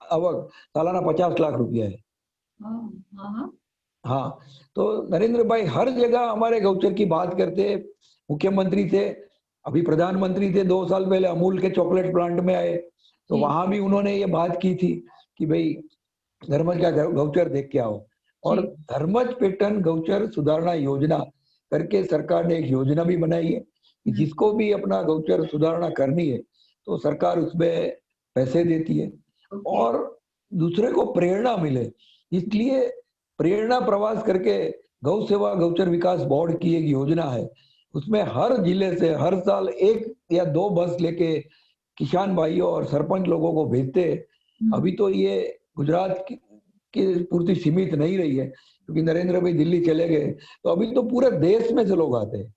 आवक सालाना 50 लाख रुपया है। हाँ, तो नरेंद्र भाई हर जगह हमारे गौचर की बात करते, मुख्यमंत्री थे, अभी प्रधानमंत्री थे, 2 साल पहले अमूल के चॉकलेट प्लांट में आए, तो वहां भी उन्होंने ये बात की थी कि भाई धर्मज का गौचर देख के आओ। और धर्मज पैटर्न गौचर सुधारणा योजना करके सरकार ने एक योजना भी बनाई है कि जिसको भी अपना गौचर सुधारणा करनी है तो सरकार उसमें पैसे देती है और दूसरे को प्रेरणा मिले, इसलिए प्रेरणा प्रवास करके गौ सेवा गौचर विकास बोर्ड की एक योजना है। उसमें हर जिले से हर साल 1 या 2 बस लेके किसान भाइयों और सरपंच लोगों को भेजते। अभी तो ये गुजरात की पूर्ति सीमित नहीं रही है क्योंकि नरेंद्र भाई दिल्ली चले गए, तो अभी तो पूरे देश में से लोग आते हैं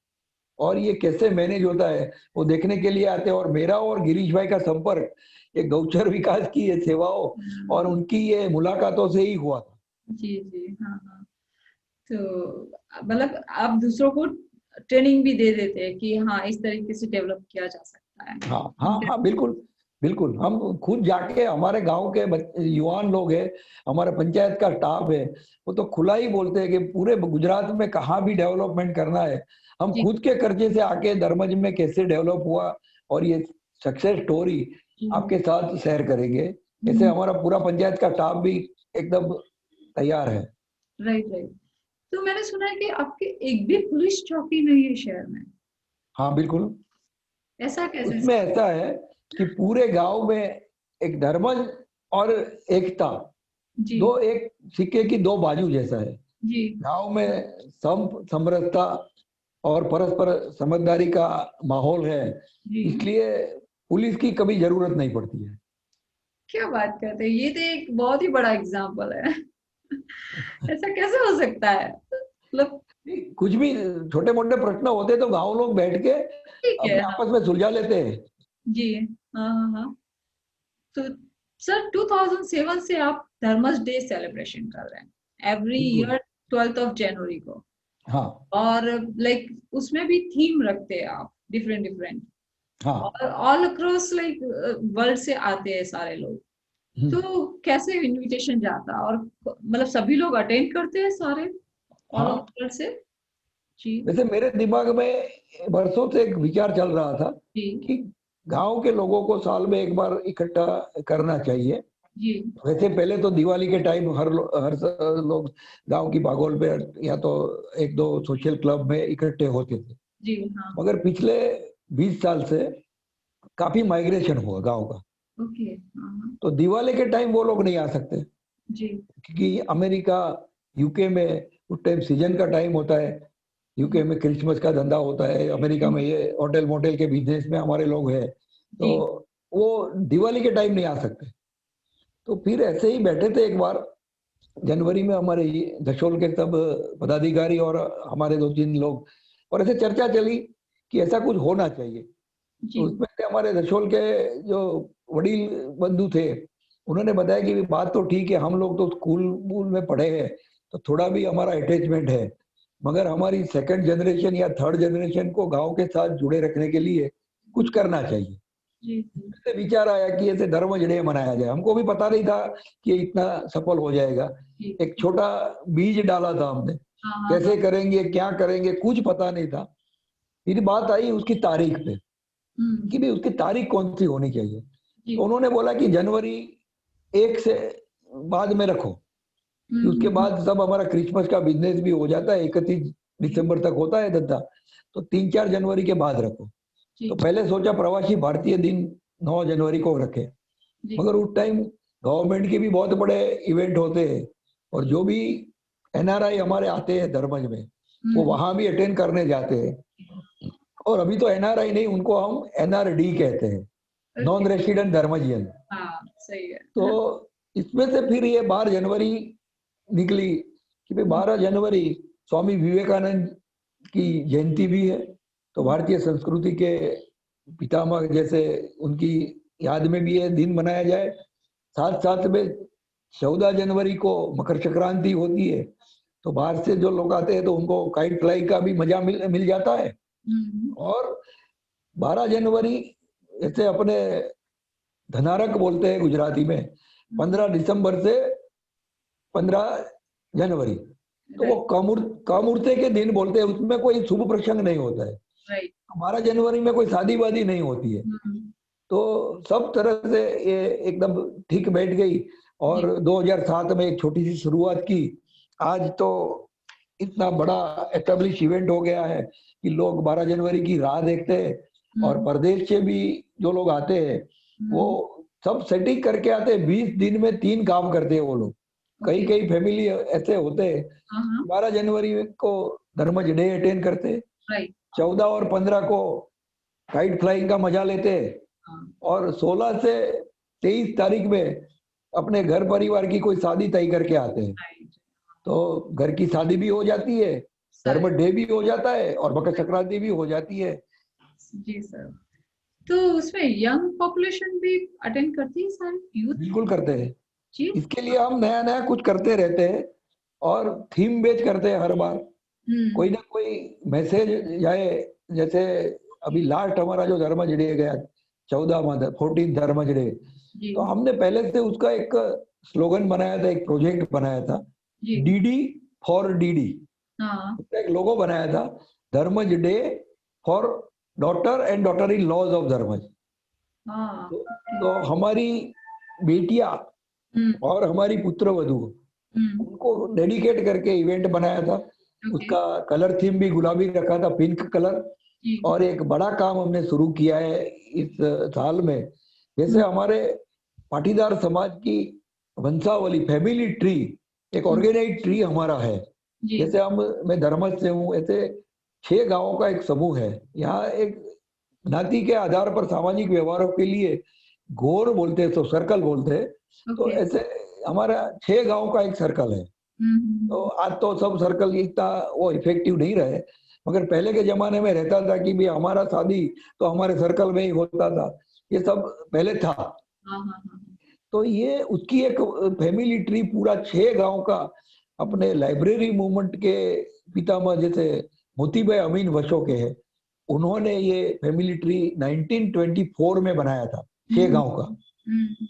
और ये कैसे मैनेज होता है वो देखने के लिए आते हैं। और मेरा और गिरीश भाई का संपर्क ये गौचर विकास की ये सेवाओं और उनकी ये मुलाकातों से ही हुआ था। जी जी हाँ हाँ। तो मतलब आप दूसरों को ट्रेनिंग भी दे देते हैं कि हाँ इस तरीके से डेवलप किया जा सकता है। हाँ हाँ हाँ, बिल्कुल बिल्कुल। हम खुद जाके, हमारे गांव के युवान लोग हैं, हमारे पंचायत का स्टाफ है, वो तो खुला ही बोलते हैं कि पूरे गुजरात में कहाँ भी डेवलपमेंट करना है हम खुद के कर्जे से आके धर्मज में कैसे डेवलप हुआ और ये सक्सेस स्टोरी आपके साथ शेयर करेंगे। ऐसे हमारा पूरा पंचायत का स्टाफ भी एकदम तैयार है। Right right. तो मैंने सुना है कि आपके एक भी पुलिस चौकी नहीं है शहर में। हाँ बिल्कुल। ऐसा कैसे? उसमें ऐसा है कि पूरे गांव में एक धर्मज और एकता जी दो एक सिक्के की दो बाजू जैसा है। जी गांव में समरसता और परस्पर समझदारी का माहौल है, जी। इसलिए पुलिस की कभी जरूरत नहीं पड़ती है। क्या बात करते हैं, ये तो एक बहुत ही बड़ा एग्जाम्पल है। ऐसा कैसे हो सकता है? मतलब कुछ भी छोटे मोटे प्रश्न होते तो गांव लोग बैठ के ठीक है। अपने आपस में सुलझा लेते हैं। जी हाँ हाँ हाँ। तो सर 2007 से आप धर्मस डे सेलिब्रेशन कर रहे हैं एवरी बिल्कुल। ईयर 12 जनवरी को। हाँ और लाइक उसमें भी थीम रखते हैं आप डिफरेंट डिफरेंट। हाँ। और ऑल अक्रॉस लाइक वर्ल्ड से आते हैं सारे लोग। तो कैसे इनविटेशन जाता, और मतलब सभी लोग अटेंड करते हैं सारे ऑल हाँ, ओवर वर्ल्ड से? जी वैसे मेरे दिमाग में बरसों से एक विचार चल रहा था जी कि गांव के लोगों को साल में एक बार इकट्ठा करना चाहिए। जी वैसे पहले तो दिवाली के टाइम लोग गांव की बागोल पे या तो एक दो सोशल क्लब में इकट्ठे होते थे। जी। हाँ। मगर पिछले 20 साल से काफी माइग्रेशन हुआ गांव का। ओके। हाँ हाँ। तो दिवाली के टाइम वो लोग नहीं आ सकते, जी क्योंकि अमेरिका, यूके में उस टाइम सीजन का टाइम होता है। यूके में क्रिसमस का धंधा होता है, अमेरिका में ये होटल मोटेल के बिजनेस में हमारे लोग हैं, तो जी वो दिवाली के टाइम नहीं आ सकते। तो फिर ऐसे ही बैठे थे एक बार जनवरी में, हमारे ये धशोल के सब पदाधिकारी और हमारे दो तीन लोग, और ऐसे चर्चा चली कि ऐसा कुछ होना चाहिए। तो जी उसमें से हमारे धशोल के जो वडील बंधु थे, उन्होंने बताया कि बात तो ठीक है, हम लोग तो स्कूल वूल में पढ़े हैं, तो थोड़ा भी हमारा अटैचमेंट है, मगर हमारी सेकंड जनरेशन या थर्ड जनरेशन को गांव के साथ जुड़े रखने के लिए कुछ करना चाहिए। जी जी ऐसे विचार आया कि ऐसे धर्म जड़े मनाया जाए। हमको भी पता नहीं था कि ये इतना सफल हो जाएगा। जी। एक छोटा बीज डाला था हमने, हाँ हाँ हाँ। कैसे करेंगे क्या करेंगे कुछ पता नहीं था। फिर बात आई उसकी तारीख पे कि भाई उसकी तारीख कौन सी होनी चाहिए। जी। तो उन्होंने बोला कि जनवरी 1 से बाद में रखो, कि उसके हम्म। बाद सब हमारा क्रिसमस का बिजनेस भी हो जाता है, 31 दिसंबर तक होता है धंधा, तो 3-4 जनवरी के बाद रखो। तो जी पहले सोचा प्रवासी भारतीय दिन 9 जनवरी को रखे, जी। मगर उस टाइम गवर्नमेंट के भी बहुत बड़े इवेंट होते हैं, और जो भी एनआरआई हमारे आते हैं धर्मज में, वो हम्म। वहां भी अटेंड करने जाते हैं। और अभी तो एनआरआई नहीं, उनको हम एनआरडी कहते हैं, ओके। Non resident धर्मजियन। हाँ सही है। तो इसमें से फिर ये 12 जनवरी निकली कि भाई 12 जनवरी स्वामी विवेकानंद की जयंती भी है, तो भारतीय संस्कृति के पितामह जैसे उनकी याद में भी ये दिन मनाया जाए। साथ साथ में 14 जनवरी को मकर संक्रांति होती है, तो बाहर से जो लोग आते हैं तो उनको काइट फ्लाई का भी मजा मिल मिल जाता है। हम्म। और 12 जनवरी जैसे अपने धनारक बोलते हैं गुजराती में, 15 दिसंबर से 15 जनवरी, तो वो राइट कामुर्ते के दिन बोलते हैं, उसमें कोई शुभ प्रसंग नहीं होता है। राइट। 12 जनवरी में कोई शादी वादी नहीं होती है। हम्म। तो सब तरह से ये एकदम ठीक बैठ गई। और जी 2007 में एक छोटी सी शुरुआत की, आज तो इतना बड़ा एस्टेब्लिश इवेंट हो गया है कि लोग 12 जनवरी की राह देखते हैं। और हम्म। प्रदेश से भी जो लोग आते हैं, वो हम्म। सब सेटिंग करके आते हैं। 20 दिन में 3 काम करते हैं वो लोग। कई ओके। कई फैमिली ऐसे होते हैं, हाँ हाँ। 12 जनवरी को धर्मज डे अटेंड करते हैं, राइट। 14 और 15 को काइट फ्लाइंग का मजा लेते हैं, हाँ। और 16 से 23 तारीख में अपने घर परिवार की कोई शादी तय करके आते हैं। राइट। तो घर की शादी भी हो जाती है, धर्म सर। डे भी हो जाता है, और मकर संक्रांति भी हो जाती है। जी सर। तो उसमें यंग पॉपुलेशन भी अटेंड करती है, सारी यूथ? बिल्कुल करते हैं। जी। इसके लिए हम नया नया कुछ करते रहते हैं, और थीम बेच करते हैं हर बार। कोई हम्म। ना कोई मैसेज जाए। जैसे अभी लास्ट हमारा जो धर्मज डे गया, 14 धर्मज डे, जी तो हमने पहले से उसका एक स्लोगन बनाया था, एक प्रोजेक्ट बनाया था, जी। DD for DD. हाँ उसका एक लोगो बनाया था, Dharmaj day for daughter and daughter in laws of Dharmaj. हाँ। तो, ओके। तो हमारी बेटियां हम्म। और हमारी पुत्र वधू, हम्म। उनको डेडिकेट करके इवेंट बनाया था। ओके। उसका कलर थीम भी गुलाबी रखा था, पिंक कलर। जी। और एक बड़ा काम हमने शुरू किया है इस साल में, जैसे हम्म। हमारे पाटीदार समाज की वंशावली फैमिली ट्री, एक ऑर्गेनाइज ट्री हमारा है। जी जैसे मैं धर्मज से हूँ, ऐसे 6 गांवों का एक समूह है। यहाँ एक ज्ञाति के आधार पर सामाजिक व्यवहारों के लिए गोर बोलते हैं, तो सर्कल बोलते हैं। तो ओके। ऐसे हमारा 6 गांव का एक सर्कल है। तो हम्म। आज तो सब सर्कल इतना वो इफेक्टिव नहीं रहे, मगर पहले के जमाने में रहता था कि भाई हमारा शादी तो हमारे सर्कल में ही होता था, ये सब पहले था। हाँ हाँ हाँ। तो ये उसकी एक फैमिली ट्री पूरा 6 गांव का, अपने लाइब्रेरी मूवमेंट के पितामह जैसे मोतीबाई अमीन वशो के है, उन्होंने ये फैमिली ट्री 1924 में बनाया था, 6 गांव का।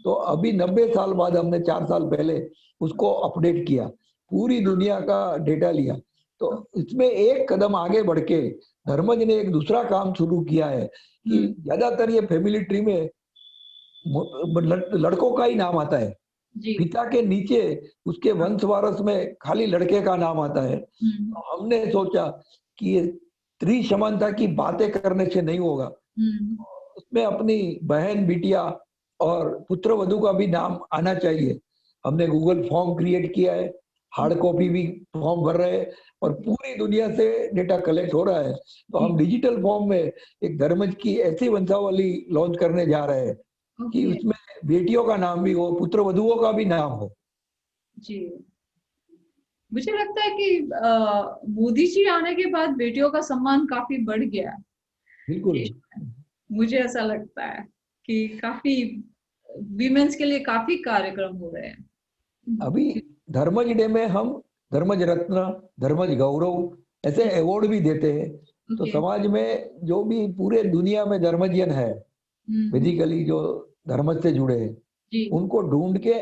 तो अभी 90 साल बाद हमने 4 साल पहले उसको अपडेट किया, पूरी दुनिया का डेटा लिया। तो इसमें एक कदम आगे बढ़ के धर्मज ने एक दूसरा काम शुरू किया है कि ज्यादातर ये फैमिली ट्री में लड़कों का ही नाम आता है, जी। पिता के नीचे उसके वंश वारस में खाली लड़के का नाम आता है। तो हमने सोचा कि ये स्त्री समानता की बातें करने से नहीं होगा, उसमें अपनी बहन बिटिया और पुत्र वधू का भी नाम आना चाहिए। हमने गूगल फॉर्म क्रिएट किया है, हार्ड कॉपी भी फॉर्म भर रहे हैं और पूरी दुनिया से डेटा कलेक्ट हो रहा है। तो हम डिजिटल फॉर्म में एक धर्मज की ऐसी वंशावली लॉन्च करने जा रहे हैं कि उसमें बेटियों का नाम भी हो, पुत्र वधुओं का भी नाम हो। जी, मुझे लगता है कि मोदी जी आने के बाद बेटियों का सम्मान काफी बढ़ गया है। बिल्कुल, मुझे ऐसा लगता है कि काफी वीमेंस के लिए काफी कार्यक्रम हो रहे हैं। अभी धर्मज डे में हम धर्मज रत्न, धर्मज गौरव ऐसे अवार्ड भी देते हैं। तो समाज में जो भी पूरे दुनिया में धर्मजन है, बेसिकली जो धर्म से जुड़े हैं, उनको ढूंढ के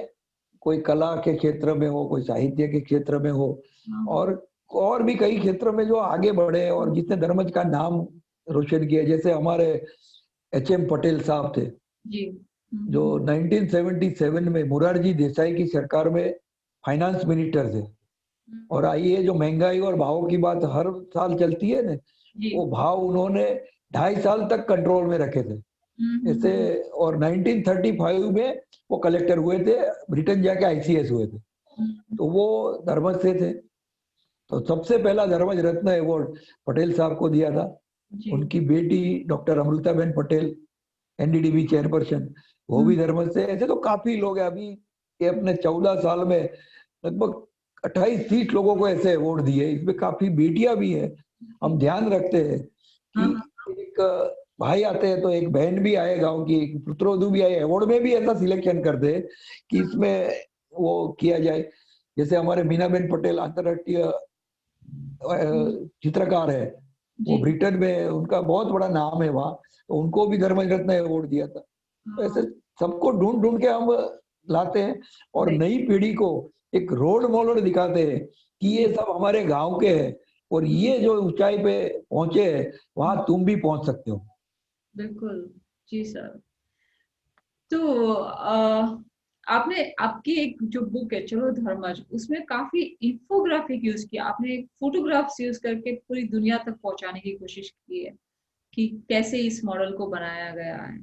कोई कला के क्षेत्र में हो, कोई साहित्य के क्षेत्र में हो, और भी कई क्षेत्र में जो आगे बढ़े और जिसने धर्मज का नाम रोशन किया, जैसे हमारे एच.एम. पटेल साहब थे जी। जो 1977 में मुरारजी देसाई की सरकार में फाइनेंस मिनिस्टर थे। और आइए जो महंगाई और भाव की बात हर साल चलती है ना, वो भाव उन्होंने 2.5 साल तक कंट्रोल में रखे थे ऐसे। और 1935 में वो कलेक्टर हुए थे, ब्रिटेन जाके आईसीएस हुए थे, तो वो धर्मज से थे। तो सबसे पहला धर्मज रत्न अवार्ड पटेल साहब को दिया था। उनकी बेटी डॉक्टर अमृताबेन पटेल, एनडीडीबी चेयरपर्सन, वो भी धर्मज से। ऐसे तो काफी लोग हैं। अभी ये अपने 14 साल में लगभग 28-30 लोगों को ऐसे अवार्ड दिए, इसमें काफी बेटियां भी है। हम ध्यान रखते हैं कि एक भाई आते हैं तो एक बहन भी आए, गांव की एक पुत्रवधू भी आए, अवार्ड में भी ऐसा सिलेक्शन करते हैं कि इसमें वो किया जाए। जैसे हमारे मीनाबेन पटेल अंतर्राष्ट्रीय चित्रकार है, वो ब्रिटेन में उनका बहुत बड़ा नाम है वहाँ, तो उनको भी धर्मज रत्न अवार्ड दिया था। तो ऐसे सबको ढूंढ ढूंढ के हम लाते हैं और नई पीढ़ी को एक रोल मॉडल दिखाते हैं कि ये सब हमारे गांव के हैं और ये जो ऊंचाई पे पहुंचे हैं वहां तुम भी पहुंच सकते हो। बिल्कुल जी सर। तो आपने आपकी एक जो बुक है चलो धर्मज, उसमें काफी इंफोग्राफिक यूज किया आपने, एक फोटोग्राफ्स यूज करके पूरी दुनिया तक पहुंचाने की कोशिश की है कि कैसे इस मॉडल को बनाया गया है।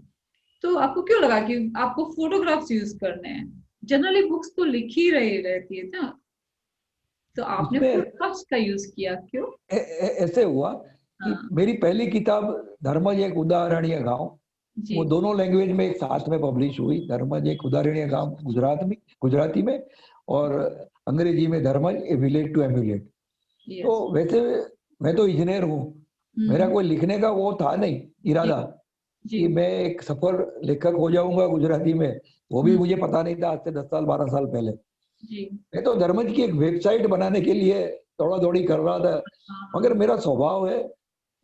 तो आपको क्यों लगा कि आपको फोटोग्राफ्स यूज करने हैं? जनरली बुक्स तो लिखी रही रहती है ना, तो आपने फोटोग्राफ्स का यूज किया क्यों? ऐसे हुआ कि मेरी पहली किताब धर्मज एक उदाहरणीय गांव, वो दोनों लैंग्वेज में एक साथ में पब्लिश हुई। धर्मज एक उदाहरणीय गांव गुजराती में और अंग्रेजी में धर्मज ए विलेज टू एम्यूलेट। तो वैसे मैं तो इंजीनियर हूँ, मेरा कोई लिखने का वो था नहीं इरादा कि मैं एक सफल लेखक हो जाऊंगा गुजराती में, वो भी मुझे पता नहीं था आज से 10 साल 12 साल पहले। मैं तो धर्मज की एक वेबसाइट बनाने के लिए दौड़ा दौड़ी कर रहा था, मगर मेरा स्वभाव है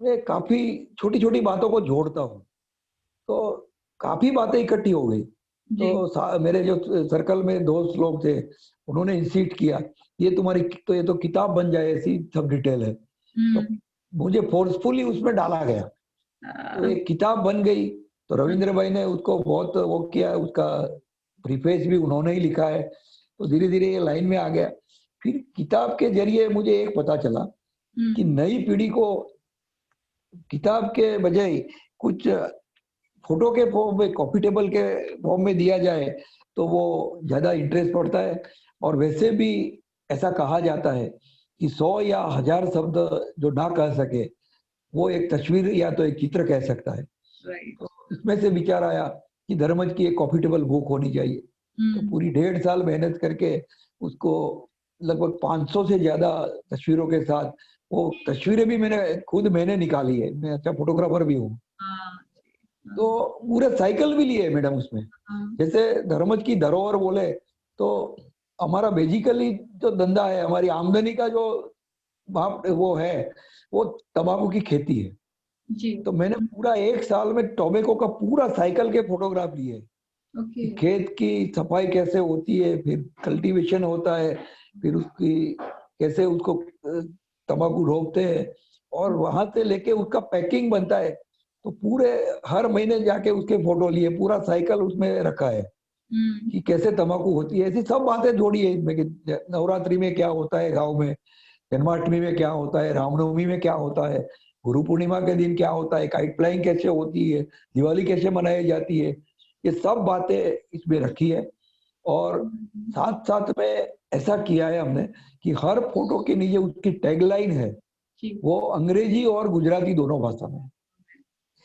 मैं काफी छोटी छोटी बातों को जोड़ता हूँ, तो काफी बातें इकट्ठी हो गई। तो मेरे जो सर्कल में दोस्त लोग थे उन्होंने इंसिस्ट किया ये तुम्हारी तो ये तो किताब बन जाए, ऐसी सब डिटेल है। तो मुझे फोर्सफुली उसमें डाला गया, तो एक किताब बन गई। तो रविंद्र भाई ने उसको बहुत वो किया, उसका प्रीफेस भी उन्होंने ही लिखा है। तो धीरे धीरे ये लाइन में आ गया। फिर किताब के जरिए मुझे एक पता चला कि नई पीढ़ी को किताब के बजाय कुछ फोटो के फॉर्म में, कॉफी टेबल के फॉर्म में दिया जाए तो वो ज्यादा इंटरेस्ट पड़ता है। और वैसे भी ऐसा कहा जाता है कि 100 या 1000 शब्द जो ना कह सके वो एक तस्वीर या तो एक चित्र कह सकता है। तो इसमें से विचार आया कि धर्मज की एक कॉफी टेबल बुक होनी चाहिए। तो पूरी 1.5 साल मेहनत करके उसको लगभग 500 से ज्यादा तस्वीरों के साथ, वो तस्वीरें भी मैंने निकाली है, मैं अच्छा फोटोग्राफर भी हूँ। तो पूरे साइकिल भी लिए मैडम उसमें। जैसे धर्मज की धरोहर बोले तो हमारा बेसिकली जो धंधा है, हमारी आमदनी का जो वो है वो तंबाकू की खेती है। जी। तो मैंने पूरा 1 साल में टोबैको का पूरा साइकिल के फोटोग्राफ लिए ओके। कि खेत की सफाई कैसे होती है, फिर कल्टीवेशन होता है, फिर उसकी कैसे उसको तंबाकू रोपते हैं, और वहां से लेके उसका पैकिंग बनता है। तो पूरे हर महीने जाके उसके फोटो लिए, पूरा साइकिल उसमें रखा है कि कैसे तंबाकू होती है। ऐसी सब बातें जोड़ी है इसमें कि नवरात्रि में क्या होता है गांव में, जन्माष्टमी में क्या होता है, रामनवमी में क्या होता है, गुरु पूर्णिमा के दिन क्या होता है, काइट फ्लाइंग कैसे होती है, दिवाली कैसे मनाई जाती है, ये सब बातें इसमें रखी है। और साथ साथ में ऐसा किया है हमने कि हर फोटो के नीचे उसकी टैगलाइन है, जी। वो अंग्रेजी और गुजराती दोनों भाषा में है।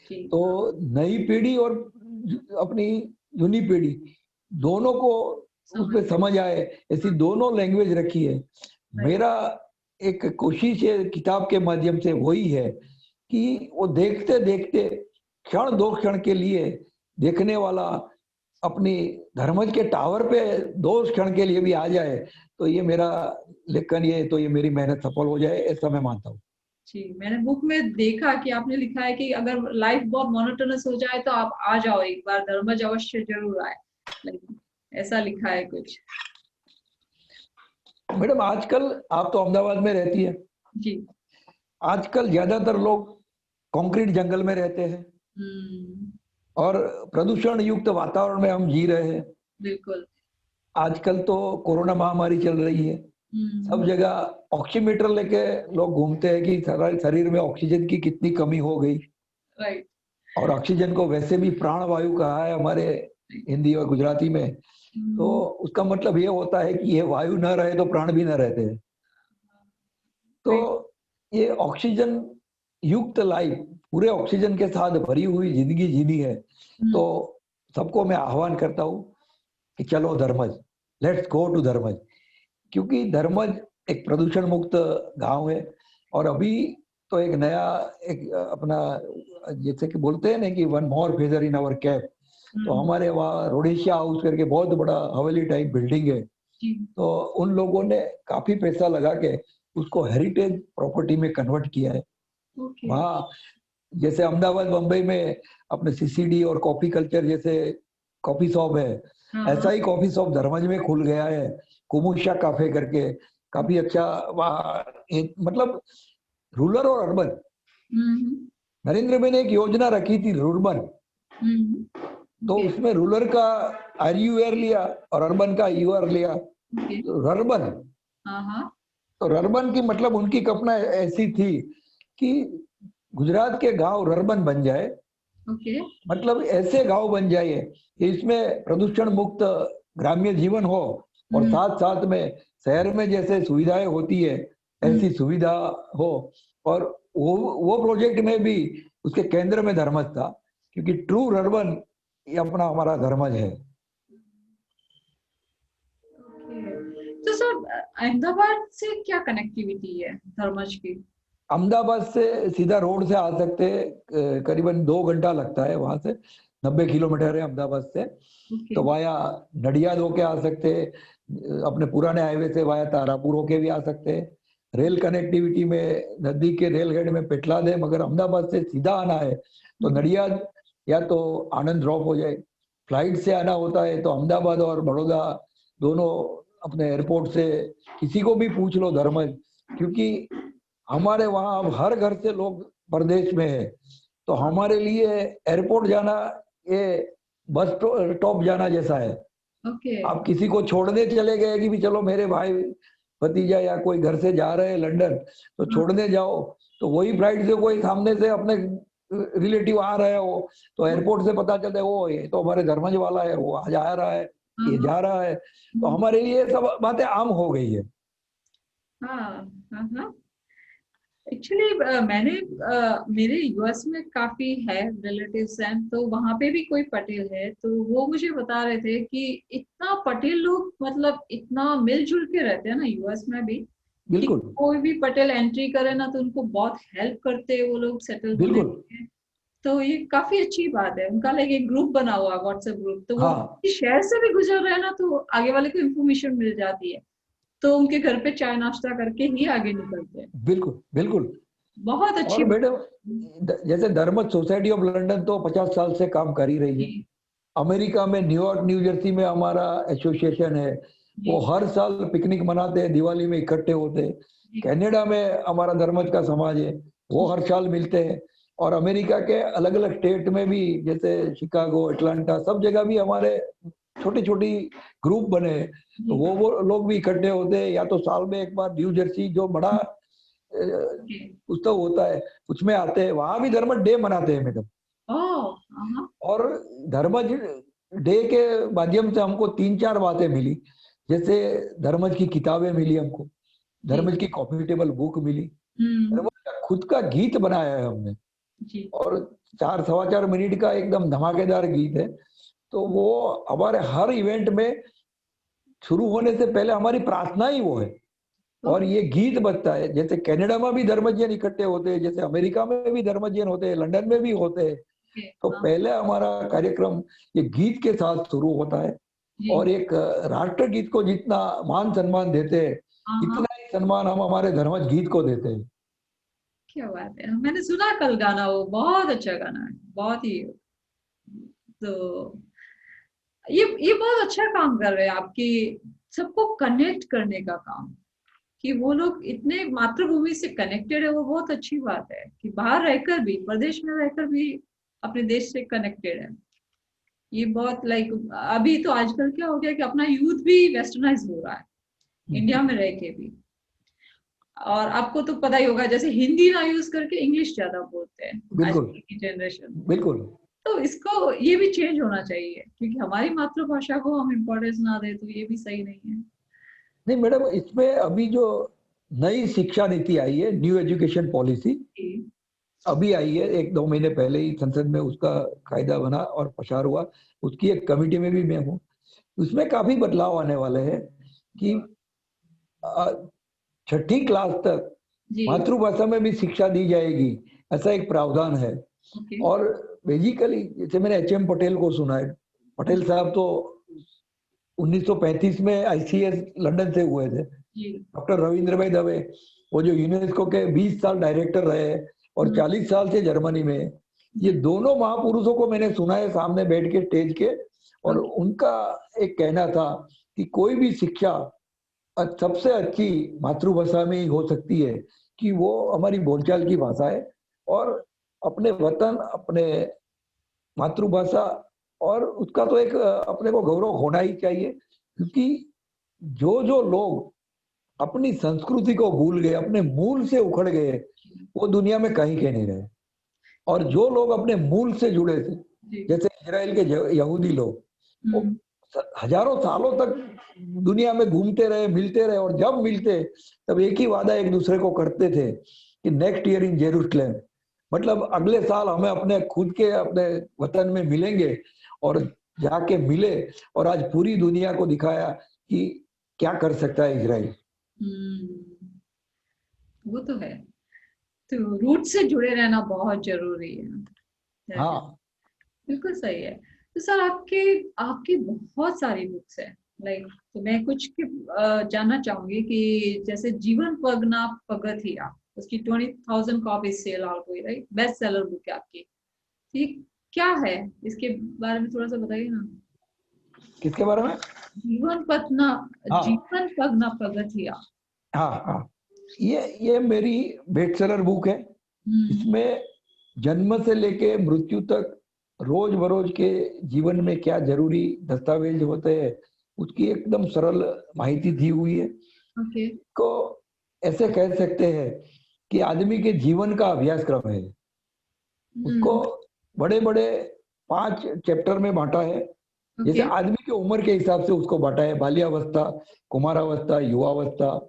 जी। तो नई पीढ़ी और अपनी जूनी पीढ़ी दोनों को समझ। उसमें समझ आए, ऐसी दोनों लैंग्वेज रखी है। राइट। मेरा एक कोशिश है किताब के माध्यम से वही है कि वो देखते देखते क्षण दो क्षण के लिए देखने वाला अपनी धर्मज के टावर पे 2 क्षण के लिए भी आ जाए, तो ये मेरा लेखन, ये तो ये मेरी मेहनत सफल हो जाए, ऐसा मैं मानता हूँ। जी, मैंने बुक में देखा कि आपने लिखा है कि अगर लाइफ बहुत मोनोटोनस हो जाए तो आप आ जाओ, एक बार धर्मज अवश्य जरूर आए, लेकिन ऐसा लिखा है कुछ। मैडम आजकल आप तो अहमदाबाद में रहती है, जी। आजकल ज्यादातर लोग कंक्रीट जंगल में रहते हैं हम्म। और प्रदूषण युक्त वातावरण में हम जी रहे हैं। बिल्कुल। आजकल तो कोरोना महामारी चल रही है, सब हम्म। जगह ऑक्सीमीटर लेके लोग घूमते हैं कि शरीर में ऑक्सीजन की कितनी कमी हो गई। राइट। और ऑक्सीजन को वैसे भी प्राण वायु कहा है हमारे हिंदी और गुजराती में। तो हम्म। उसका मतलब ये होता है कि ये वायु न रहे तो प्राण भी न रहते हैं। तो राइट। ये ऑक्सीजन युक्त लाइफ, पूरे ऑक्सीजन के साथ भरी हुई जिंदगी जीनी है, तो हम्म। सबको मैं आह्वान करता हूँ कि चलो Dharmaj, let's go to Dharmaj. क्योंकि धर्मज एक प्रदूषण मुक्त गांव है। और अभी तो एक नया, एक अपना, जैसे कि बोलते हैं ना कि one more feather in our cap, तो हम्म। हमारे वहाँ रोडेशिया हाउस करके बहुत बड़ा हवेली टाइप बिल्डिंग है। जी। तो उन लोगों ने काफी पैसा लगा के उसको हेरिटेज प्रॉपर्टी में कन्वर्ट किया है। ओके। वहाँ जैसे अहमदाबाद बम्बई में अपने सीसीडी और कॉफी कल्चर जैसे कॉफी शॉप है, हाँ ऐसा हाँ। ही कॉफी शॉप धर्मज में खुल गया है, कुमुशा काफे करके। काफी अच्छा वहाँ मतलब रूरल और अर्बन, हम्म। नरेंद्र मोदी ने एक योजना रखी थी रुर्बन, तो ओके। उसमें रूरल का RUR लिया और अर्बन का UR लिया, ओके। तो रर्बन। हाँ हाँ। तो रर्बन की मतलब उनकी कल्पना ऐसी थी कि गुजरात के गांव रर्बन बन जाए, ओके। मतलब ऐसे गांव बन जाए कि इसमें प्रदूषण मुक्त ग्राम्य जीवन हो, और हम्म। साथ साथ में शहर में जैसे सुविधाएं होती है हम्म। ऐसी सुविधा हो। और वो प्रोजेक्ट में भी उसके केंद्र में धर्मज था, क्योंकि ट्रू अर्बन ये अपना हमारा धर्मज है। ओके। तो सर, अहमदाबाद से क्या कनेक्टिविटी है धर्मज की? अहमदाबाद से सीधा रोड से आ सकते हैं, करीबन 2 घंटा लगता है वहां से, 90 किलोमीटर है अहमदाबाद से। ओके। तो वाया नडियाद होके आ सकते हैं, अपने पुराने हाईवे से वाया तारापुर होके भी आ सकते हैं। रेल कनेक्टिविटी में नजदीक के रेल हेड में पेटलाद है, मगर अहमदाबाद से सीधा आना है तो नडियाद या तो आनंद ड्रॉप हो जाए। फ्लाइट से आना होता है तो अहमदाबाद और बड़ौदा दोनों अपने एयरपोर्ट से किसी को भी पूछ लो धर्मज, क्योंकि हमारे वहां अब हर घर से लोग प्रदेश में है, तो हमारे लिए एयरपोर्ट जाना ये बस स्टॉप जाना जैसा है। ओके। आप किसी को छोड़ने चले गए कि भी चलो मेरे भाई भतीजा या कोई घर से जा रहे हैं लंदन, तो हाँ छोड़ने जाओ, तो वही फ्लाइट से कोई सामने से अपने रिलेटिव आ रहे हो, तो एयरपोर्ट से पता चलता है वो ये तो हमारे धर्मज वाला है, वो आज आ रहा है, हाँ ये हाँ। जा रहा है। तो हमारे लिए ये सब बातें आम हो गई है। हाँ हाँ हाँ। एक्चुअली मैंने मेरे यूएस में काफी है रिलेटिव्स हैं, तो वहां पे भी कोई पटेल है, तो वो मुझे बता रहे थे कि इतना पटेल लोग मतलब इतना मिलजुल के रहते हैं ना यूएस में भी, कि बिल्कुल कोई भी पटेल एंट्री करे ना तो उनको बहुत हेल्प करते हैं वो लोग सेटल होने बिल्कुल। में। तो ये काफी अच्छी बात है, उनका लाइक एक ग्रुप बना हुआ व्हाट्सएप ग्रुप, तो वो हाँ किसी शहर से भी गुजर रहे हैं ना तो आगे वाले को इन्फॉर्मेशन मिल जाती है, तो उनके घर पे चाय नाश्ता करके ही आगे निकलते हैं। बिल्कुल बिल्कुल। बहुत अच्छी और मैडम जैसे धर्मत सोसाइटी ऑफ लंदन तो 50 साल से काम कर ही रही है। जी, अमेरिका में न्यूयॉर्क न्यू जर्सी में हमारा एसोसिएशन है, वो जी, हर साल पिकनिक मनाते हैं, दिवाली में इकट्ठे होते हैं। जी, कनाडा में हमारा धर्मज का समाज है, वो हर साल मिलते हैं। और अमेरिका के अलग अलग स्टेट में भी, जैसे शिकागो, अटलांटा, सब जगह भी हमारे छोटी छोटी ग्रुप बने हैं। तो जी, वो लोग भी इकट्ठे होते हैं, या तो साल में एक बार न्यू जर्सी जो बड़ा जी। उत्सव होता है उसमें आते हैं, वहां भी धर्मज डे मनाते हैं मैडम। ओह, हाँ, और धर्मज डे के माध्यम से हमको तीन चार बातें मिली। जैसे धर्मज की किताबें मिली हमको, जी, धर्मज की कॉपी टेबल बुक मिली, हम्म, धर्मज का खुद का गीत बनाया है हमने। जी, और 4 सवा 4 मिनट का एकदम धमाकेदार गीत है। तो वो हमारे हर इवेंट में शुरू होने से पहले हमारी प्रार्थना ही वो है। और ओके, ये गीत बजता है। जैसे कनाडा में भी धर्मजन इकट्ठे होते हैं, जैसे अमेरिका में भी धर्मजन होते हैं, लंदन में भी होते हैं। तो हाँ, पहले हमारा कार्यक्रम ये गीत के साथ शुरू होता है। जी, और एक राष्ट्रगीत को जितना मान सम्मान देते हैं, हाँ, हाँ, इतना ही सम्मान हम हमारे धर्मज गीत को देते हैं। क्या बात है, मैंने सुना कल गाना, वो बहुत अच्छा गाना है, बहुत ही। तो ये बहुत अच्छा काम कर रहे हैं आपकी, सबको कनेक्ट करने का काम, कि वो लोग इतने मातृभूमि से कनेक्टेड है, वो बहुत अच्छी बात है कि बाहर रहकर भी, प्रदेश में रहकर भी अपने देश से कनेक्टेड है। ये बहुत लाइक, अभी तो आजकल क्या हो गया कि अपना यूथ भी वेस्टर्नाइज हो रहा है, इंडिया में रह के भी। और आपको तो पता ही होगा, जैसे हिंदी ना यूज करके इंग्लिश ज्यादा बोलते हैं बिल्कुल, आजकल की जनरेशन। बिल्कुल। तो इसको, ये भी चेंज होना चाहिए, क्योंकि हमारी मातृभाषा को हम इम्पोर्टेंस ना दे तो ये भी सही नहीं है। नहीं मैडम, इसमें अभी जो नई शिक्षा नीति आई है, न्यू एजुकेशन पॉलिसी, जी, अभी आई है, 1-2 महीने पहले ही संसद में उसका कायदा बना और प्रसार हुआ। उसकी एक कमिटी में भी मैं हूँ। उसमें काफी बदलाव आने वाले हैं कि अ, छठी क्लास तक जी, मातृभाषा में भी शिक्षा दी जाएगी, ऐसा एक प्रावधान है। ओके, और बेसिकली जैसे मैंने एच.एम. पटेल को सुना है, पटेल साहब तो 1935 में आईसीएस लंदन से हुए थे। जी, डॉक्टर रविंद्र भाई दवे, वो जो यूनेस्को के 20 साल डायरेक्टर रहे हैं और हम्म, 40 साल से जर्मनी में। ये जी, दोनों महापुरुषों को मैंने सुना है सामने बैठ के स्टेज के। और ओके, उनका एक कहना था कि कोई भी शिक्षा सबसे अच्छी मातृभाषा में ही हो सकती है, कि वो हमारी बोलचाल की भाषा है। और अपने वतन, अपने मातृभाषा, और उसका तो एक अपने को गौरव होना ही चाहिए। क्योंकि जो जो लोग अपनी संस्कृति को भूल गए, अपने मूल से उखड़ गए, वो दुनिया में कहीं के नहीं रहे। और जो लोग अपने मूल से जुड़े थे, जी, जैसे इजराइल के यहूदी लोग, वो हम्म, हजारों सालों तक दुनिया में घूमते रहे, मिलते रहे, और जब मिलते तब एक ही वादा एक दूसरे को करते थे कि नेक्स्ट ईयर इन जेरूसलम, मतलब अगले साल हमें अपने खुद के अपने वतन में मिलेंगे। और जाके मिले, और आज पूरी दुनिया को दिखाया कि क्या कर सकता है इजराइल। हम्म, वो तो है। तो रूट से जुड़े रहना बहुत जरूरी है। हाँ, बिल्कुल सही है। तो सर, आपके आपकी बहुत सारी बुक्स है, लाइक, तो मैं कुछ जानना चाहूंगी कि जैसे जीवन पगना पगथिया, उसकी 20,000 कॉपी सेल आउट हुई, राइट, बेस्ट सेलर बुक है आपकी। ठीक, क्या है इसके बारे में थोड़ा सा बताइए ना। किसके बारे में? जीवन पतना, हाँ, जीवन पगना पगथिया। हाँ, हाँ। ये मेरी बेस्ट सेलर बुक है। हम्म, इसमें जन्म से लेके मृत्यु तक रोज बरोज के जीवन में क्या जरूरी दस्तावेज होते हैं, उसकी एकदम सरल माहिती दी हुई है। ओके, को ऐसे कह सकते हैं कि आदमी के जीवन का अभ्यास क्रम है। उसको हम्म, बड़े बड़े 5 चैप्टर में बांटा है। जैसे ओके, आदमी की उम्र के हिसाब से उसको बांटा है: बाल्यावस्था, कुमारावस्था, युवावस्था, हम्म,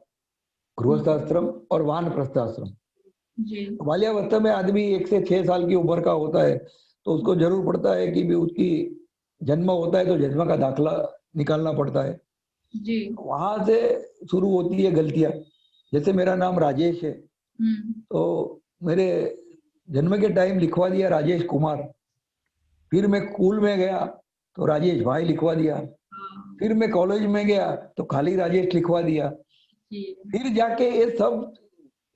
गृहस्थाश्रम और वानप्रस्थाश्रम। जी, बाल्यावस्था में आदमी 1 से 6 साल की उम्र का होता है, तो उसको जरूर पड़ता है कि भी उसकी जन्म होता है तो जन्म का दाखला निकालना पड़ता है। जी, वहां से शुरू होती है गलतियां। जैसे मेरा नाम राजेश है, हम्म, तो मेरे जन्म के टाइम लिखवा दिया राजेश कुमार। फिर मैं स्कूल में गया तो राजेश भाई लिखवा दिया। हाँ, फिर मैं कॉलेज में गया तो खाली राजेश लिखवा दिया। जी, फिर जाके ये सब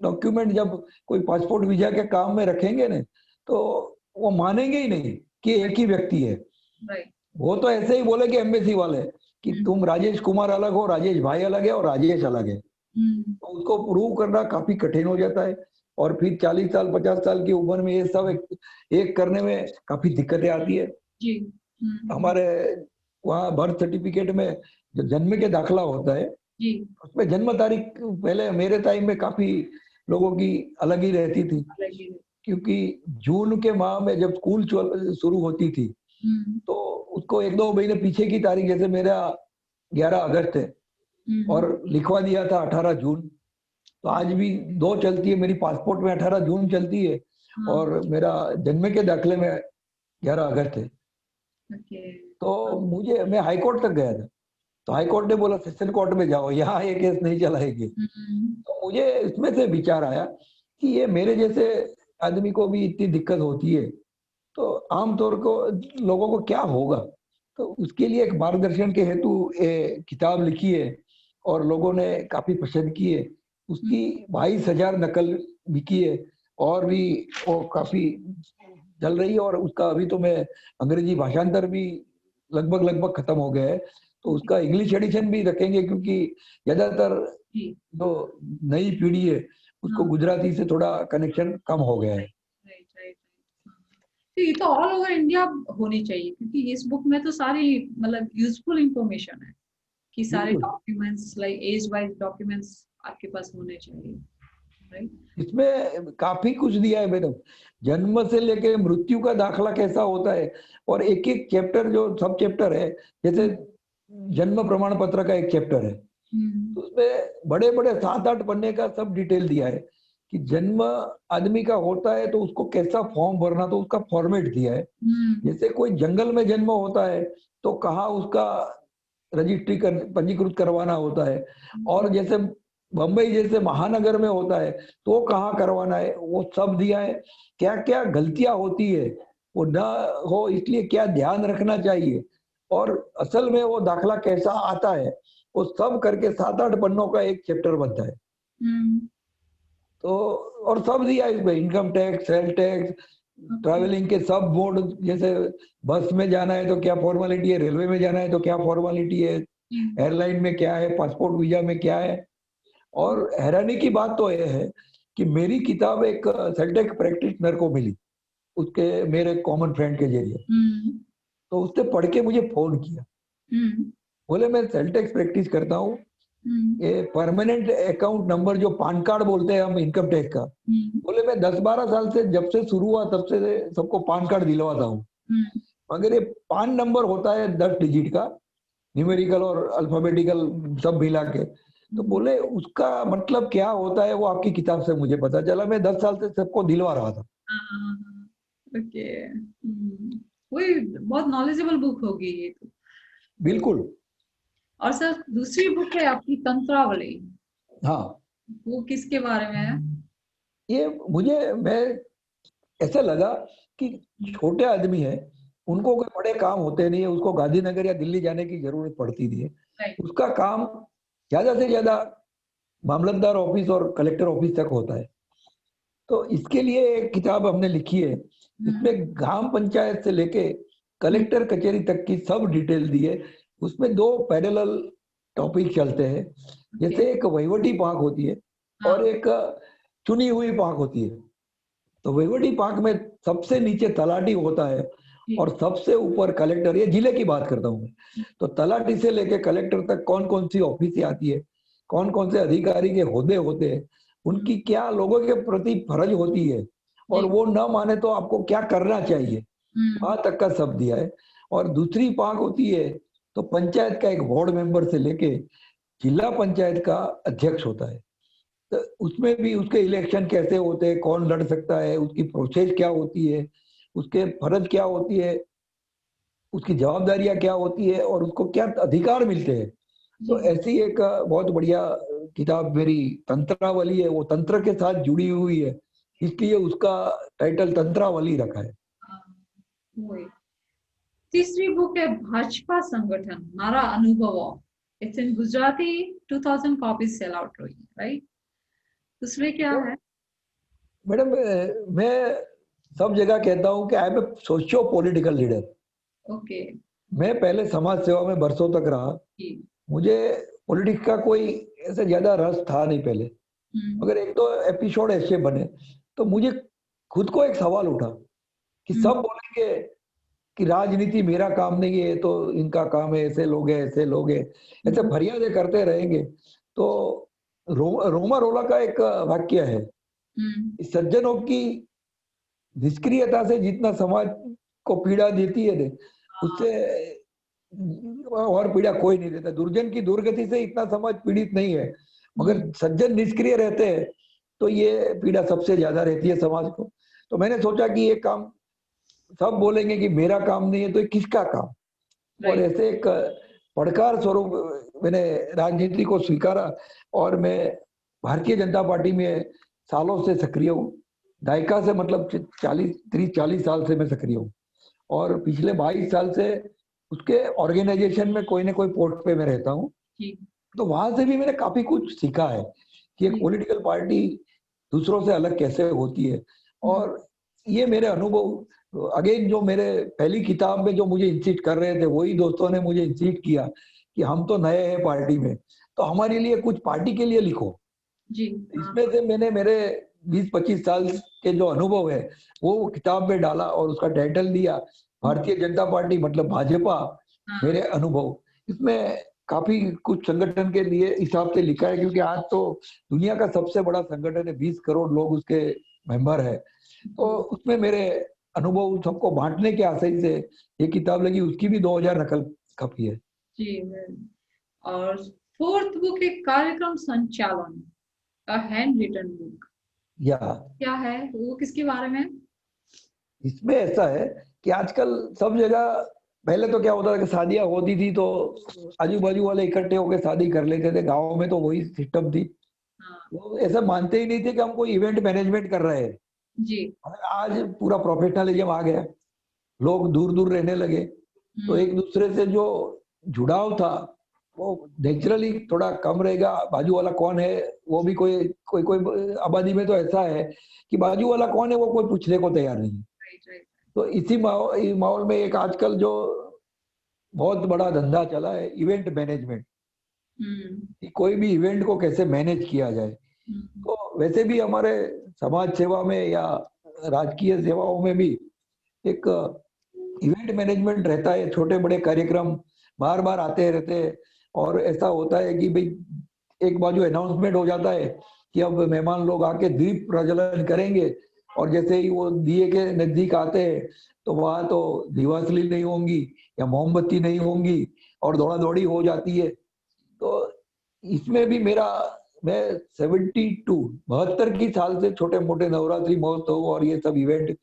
डॉक्यूमेंट जब कोई पासपोर्ट वीजा के काम में रखेंगे ना, तो वो मानेंगे ही नहीं कि एक ही व्यक्ति है। राइट। वो तो ऐसे ही बोले कि एम्बेसी वाले कि तुम राजेश कुमार अलग हो, राजेश भाई अलग है और राजेश अलग है। तो उसको प्रूव करना काफी कठिन हो जाता है, और फिर 40 साल 50 साल की उम्र में ये सब एक करने में काफी दिक्कतें आती है। जी। हमारे वहाँ बर्थ सर्टिफिकेट में जो जन्म के दाखला होता है, जी। उसमें जन्म तारीख पहले मेरे टाइम में काफी लोगों की अलग ही रहती थी, क्योंकि जून के माह में जब स्कूल शुरू होती थी तो उसको 1-2 महीने पीछे की तारीख, जैसे मेरा 11 अगस्त है और लिखवा दिया था 18 जून, तो आज भी 2 चलती है। मेरी पासपोर्ट में 18 जून चलती है और मेरा जन्म के दाखले में 11 अगस्त है। तो मैं हाई कोर्ट तक गया था, तो हाई कोर्ट ने बोला सेशन कोर्ट में जाओ, यहाँ ये केस नहीं चलाएगी। तो मुझे इसमें से विचार आया कि ये मेरे जैसे आदमी को भी इतनी दिक्कत होती है, तो आमतौर को लोगों को क्या होगा। तो उसके लिए एक मार्गदर्शन के हेतु किताब लिखी है और लोगों ने काफी पसंद की है। उसकी 22,000 नकल बिकी है और भी वो काफी चल रही है, और उसका अभी तो मैं अंग्रेजी भाषांतर भी लगभग खत्म हो गया है, तो उसका इंग्लिश एडिशन भी रखेंगे, क्योंकि ज्यादातर जो नई पीढ़ी है उसको गुजराती से थोड़ा कनेक्शन कम हो गया है। ये तो ऑल ओवर इंडिया होनी चाहिए, क्योंकि इस बुक में तो सारी मतलब यूजफुल इंफॉर्मेशन है कि सारे documents like age wise documents आपके पास होने चाहिए, राइट। इसमें काफी कुछ दिया है मैडम, जन्म से लेके मृत्यु का दाखला कैसा होता है, और एक एक चैप्टर जो सब चैप्टर है, जैसे जन्म प्रमाण पत्र का एक चैप्टर है, तो उसमें बड़े बड़े 7-8 पन्ने का सब डिटेल दिया है कि जन्म आदमी का होता है तो उसको कैसा फॉर्म भरना, तो उसका फॉर्मेट दिया है। जैसे कोई जंगल में जन्म होता है तो कहाँ उसका रजिस्ट्री पंजीकृत करवाना होता है, और जैसे बम्बई जैसे महानगर में होता है तो कहाँ करवाना है, वो सब दिया है। क्या क्या गलतियां होती है वो ना हो, इसलिए क्या ध्यान रखना चाहिए, और असल में वो दाखला कैसा आता है, वो सब करके 7-8 पन्नों का एक चैप्टर बनता है। तो और सब दिया इसमें, income tax, sale tax, travelling के सब मोड, जैसे बस में जाना है तो क्या फॉर्मेलिटी है, रेलवे में जाना है तो क्या फॉर्मेलिटी है, एयरलाइन में क्या है, पासपोर्ट वीजा में क्या है। और हैरानी की बात तो यह है कि मेरी किताब एक सेल्टेक प्रैक्टिशनर को मिली, उसके मेरे कॉमन फ्रेंड के जरिए। तो उसने पढ़ के मुझे फोन किया, बोले मैं सेल्टेक्स प्रैक्टिस करता हूँ, ये परमानेंट अकाउंट नंबर जो पान कार्ड बोलते हैं हम इनकम टैक्स का, बोले मैं 10-12 साल से जब से शुरू हुआ तब से सबको पान कार्ड दिलवाता हूँ, मगर ये पान नंबर होता है 10 डिजिट का, न्यूमेरिकल और अल्फाबेटिकल सब मिला के। तो बोले उसका मतलब क्या होता है वो आपकी किताब से मुझे पता चला, मैं 10 साल से सबको दिलवा रहा था। ओके, वही बहुत नॉलेजेबल बुक होगी ये तो। बिल्कुल। और सर दूसरी बुक है आपकी तंत्रावली, हाँ, वो किसके बारे में है? ये मैं ऐसा लगा कि छोटे आदमी है, उनको कोई बड़े काम होते नहीं है, उसको गांधीनगर या दिल्ली जाने की जरूरत पड़ती नहीं है, उसका काम ज्यादा से ज्यादा मामलतदार ऑफिस और कलेक्टर ऑफिस तक होता है। तो इसके लिए एक किताब हमने लिखी है, इसमें ग्राम पंचायत से लेके कलेक्टर कचहरी तक की सब डिटेल दी है। उसमें 2 पैरेलल टॉपिक चलते हैं, जैसे एक वहीवटी पाक होती है और एक चुनी हुई पाक होती है। तो वहीवटी पाक में सबसे नीचे तलाटी होता है और सबसे ऊपर कलेक्टर, ये जिले की बात करता हूँ मैं। तो तलाटी से लेके कलेक्टर तक कौन कौन सी ऑफिस आती है, कौन कौन से अधिकारी के होदे होते हैं, उनकी क्या लोगों के प्रति फर्ज होती है, और वो न माने तो आपको क्या करना चाहिए, वहां तक का सब दिया है। और दूसरी पाक होती है तो पंचायत का एक वार्ड मेंबर से लेके जिला पंचायत का अध्यक्ष होता है, तो उसमें भी उसके इलेक्शन कैसे होते हैं, कौन लड़ सकता है, उसकी प्रोसेस क्या होती है, उसके फर्ज क्या होती है, उसकी जवाबदारियां क्या होती है, और उसको क्या अधिकार मिलते हैं। तो ऐसी एक बहुत बढ़िया किताब मेरी तंत्रावली है, वो तंत्र के साथ जुड़ी हुई है, इसलिए उसका टाइटल तंत्रावली रखा है। तीसरी बुक है भाजपा संगठन मारा अनुभव, it's in Gujarati, 2000 copies sell out हुई, राइट। उसमें क्या तो है? मैडम, मैं सब जगह कहता हूँ कि I am a socio political leader. Okay. मैं पहले समाज सेवा में बरसों तक रहा। जी। मुझे पॉलिटिक्स का कोई ऐसा ज्यादा रस था नहीं पहले, हम्म। मगर एक दो एपिसोड ऐसे बने तो मुझे खुद को एक सवाल उठा कि हम्म। सब बोलेंगे कि राजनीति मेरा काम नहीं है, तो इनका काम है, ऐसे लोग हैं, ऐसे लोग हैं, ऐसे हम्म। फरियादें करते रहेंगे। तो रोमा रोला का एक वाक्य है, हम्म। इस सज्जनों की निष्क्रियता से जितना समाज को पीड़ा देती है ना, हाँ। उससे और पीड़ा कोई नहीं देता। दुर्जन की दुर्गति से इतना समाज पीड़ित नहीं है, मगर हम्म। सज्जन निष्क्रिय रहते हैं तो ये पीड़ा सबसे ज्यादा रहती है समाज को। तो मैंने सोचा कि ये काम, सब बोलेंगे कि मेरा काम नहीं है, तो ये किसका काम। और राइट। ऐसे एक पड़कार स्वरूप मैंने राजनीति को स्वीकारा और मैं भारतीय जनता पार्टी में सालों से सक्रिय हूँ। दायका से मतलब 40 साल से मैं सक्रिय हूँ, और पिछले 22 साल से उसके ऑर्गेनाइजेशन में कोई ना कोई पोस्ट पे मैं रहता हूँ। जी। तो वहां से भी मैंने काफी कुछ सीखा है कि एक जी। पॉलिटिकल पार्टी दूसरों से अलग कैसे होती है। हम्म। और ये मेरे अनुभव, अगेन जो मेरे पहली किताब में जो मुझे इंसिस्ट कर रहे थे, वही दोस्तों ने मुझे इंसिस्ट किया कि हम तो नए हैं पार्टी में, तो हमारे लिए कुछ पार्टी के लिए लिखो। जी। हाँ। इसमें से मैंने मेरे 20-25 साल के जो अनुभव है वो किताब में डाला और उसका टाइटल दिया भारतीय जनता पार्टी मतलब भाजपा, हाँ। मेरे अनुभव। इसमें काफी कुछ संगठन के लिए हिसाब से लिखा है, क्योंकि आज तो दुनिया का सबसे बड़ा संगठन है, 20 करोड़ लोग उसके मेंबर है। तो जी। उसमें मेरे अनुभव सबको बांटने के आशय से ये किताब लगी, उसकी भी 2000 नकल खपी है। जी। और फोर्थ बुक एक कार्यक्रम संचालन, अ हैंड रिटन बुक, या क्या है वो, किसके बारे में? इसमें ऐसा है कि आजकल सब जगह, पहले तो क्या होता था कि शादियां होती थी तो आजू बाजू वाले इकट्ठे होकर शादी कर लेते थे, गाँव में तो वही सिस्टम थी। हाँ। वो ऐसा मानते ही नहीं थे कि हम कोई इवेंट मैनेजमेंट कर रहे हैं। जी। मगर आज पूरा प्रोफेशनलिज्म आ गया, लोग दूर दूर रहने लगे, तो हम्म। एक दूसरे से जो जुड़ाव था वो नेचुरली थोड़ा कम रहेगा। बाजू वाला कौन है वो भी, कोई कोई कोई आबादी में तो ऐसा है कि बाजू वाला कौन है वो कोई पूछने को तैयार नहीं है। राइट। राइट। तो इसी माहौल में एक आजकल जो बहुत बड़ा धंधा चला है इवेंट मैनेजमेंट, हम्म। कि कोई भी इवेंट को कैसे मैनेज किया जाए। हम्म। तो वैसे भी हमारे समाज सेवा में या राजकीय सेवाओं में भी एक इवेंट मैनेजमेंट रहता है। छोटे बड़े कार्यक्रम बार बार आते रहते हैं, और ऐसा होता है कि भाई एक बाजू अनाउंसमेंट हो जाता है कि अब मेहमान लोग आके दीप प्रज्वलन करेंगे, और जैसे ही वो दिए के नजदीक आते हैं तो वहां तो दीवासली नहीं होंगी या मोमबत्ती नहीं होंगी, और दौड़ा दौड़ी हो जाती है। तो इसमें भी मेरा, मैं 72 की साल से छोटे मोटे नवरात्रि महोत्सव और ये सब इवेंट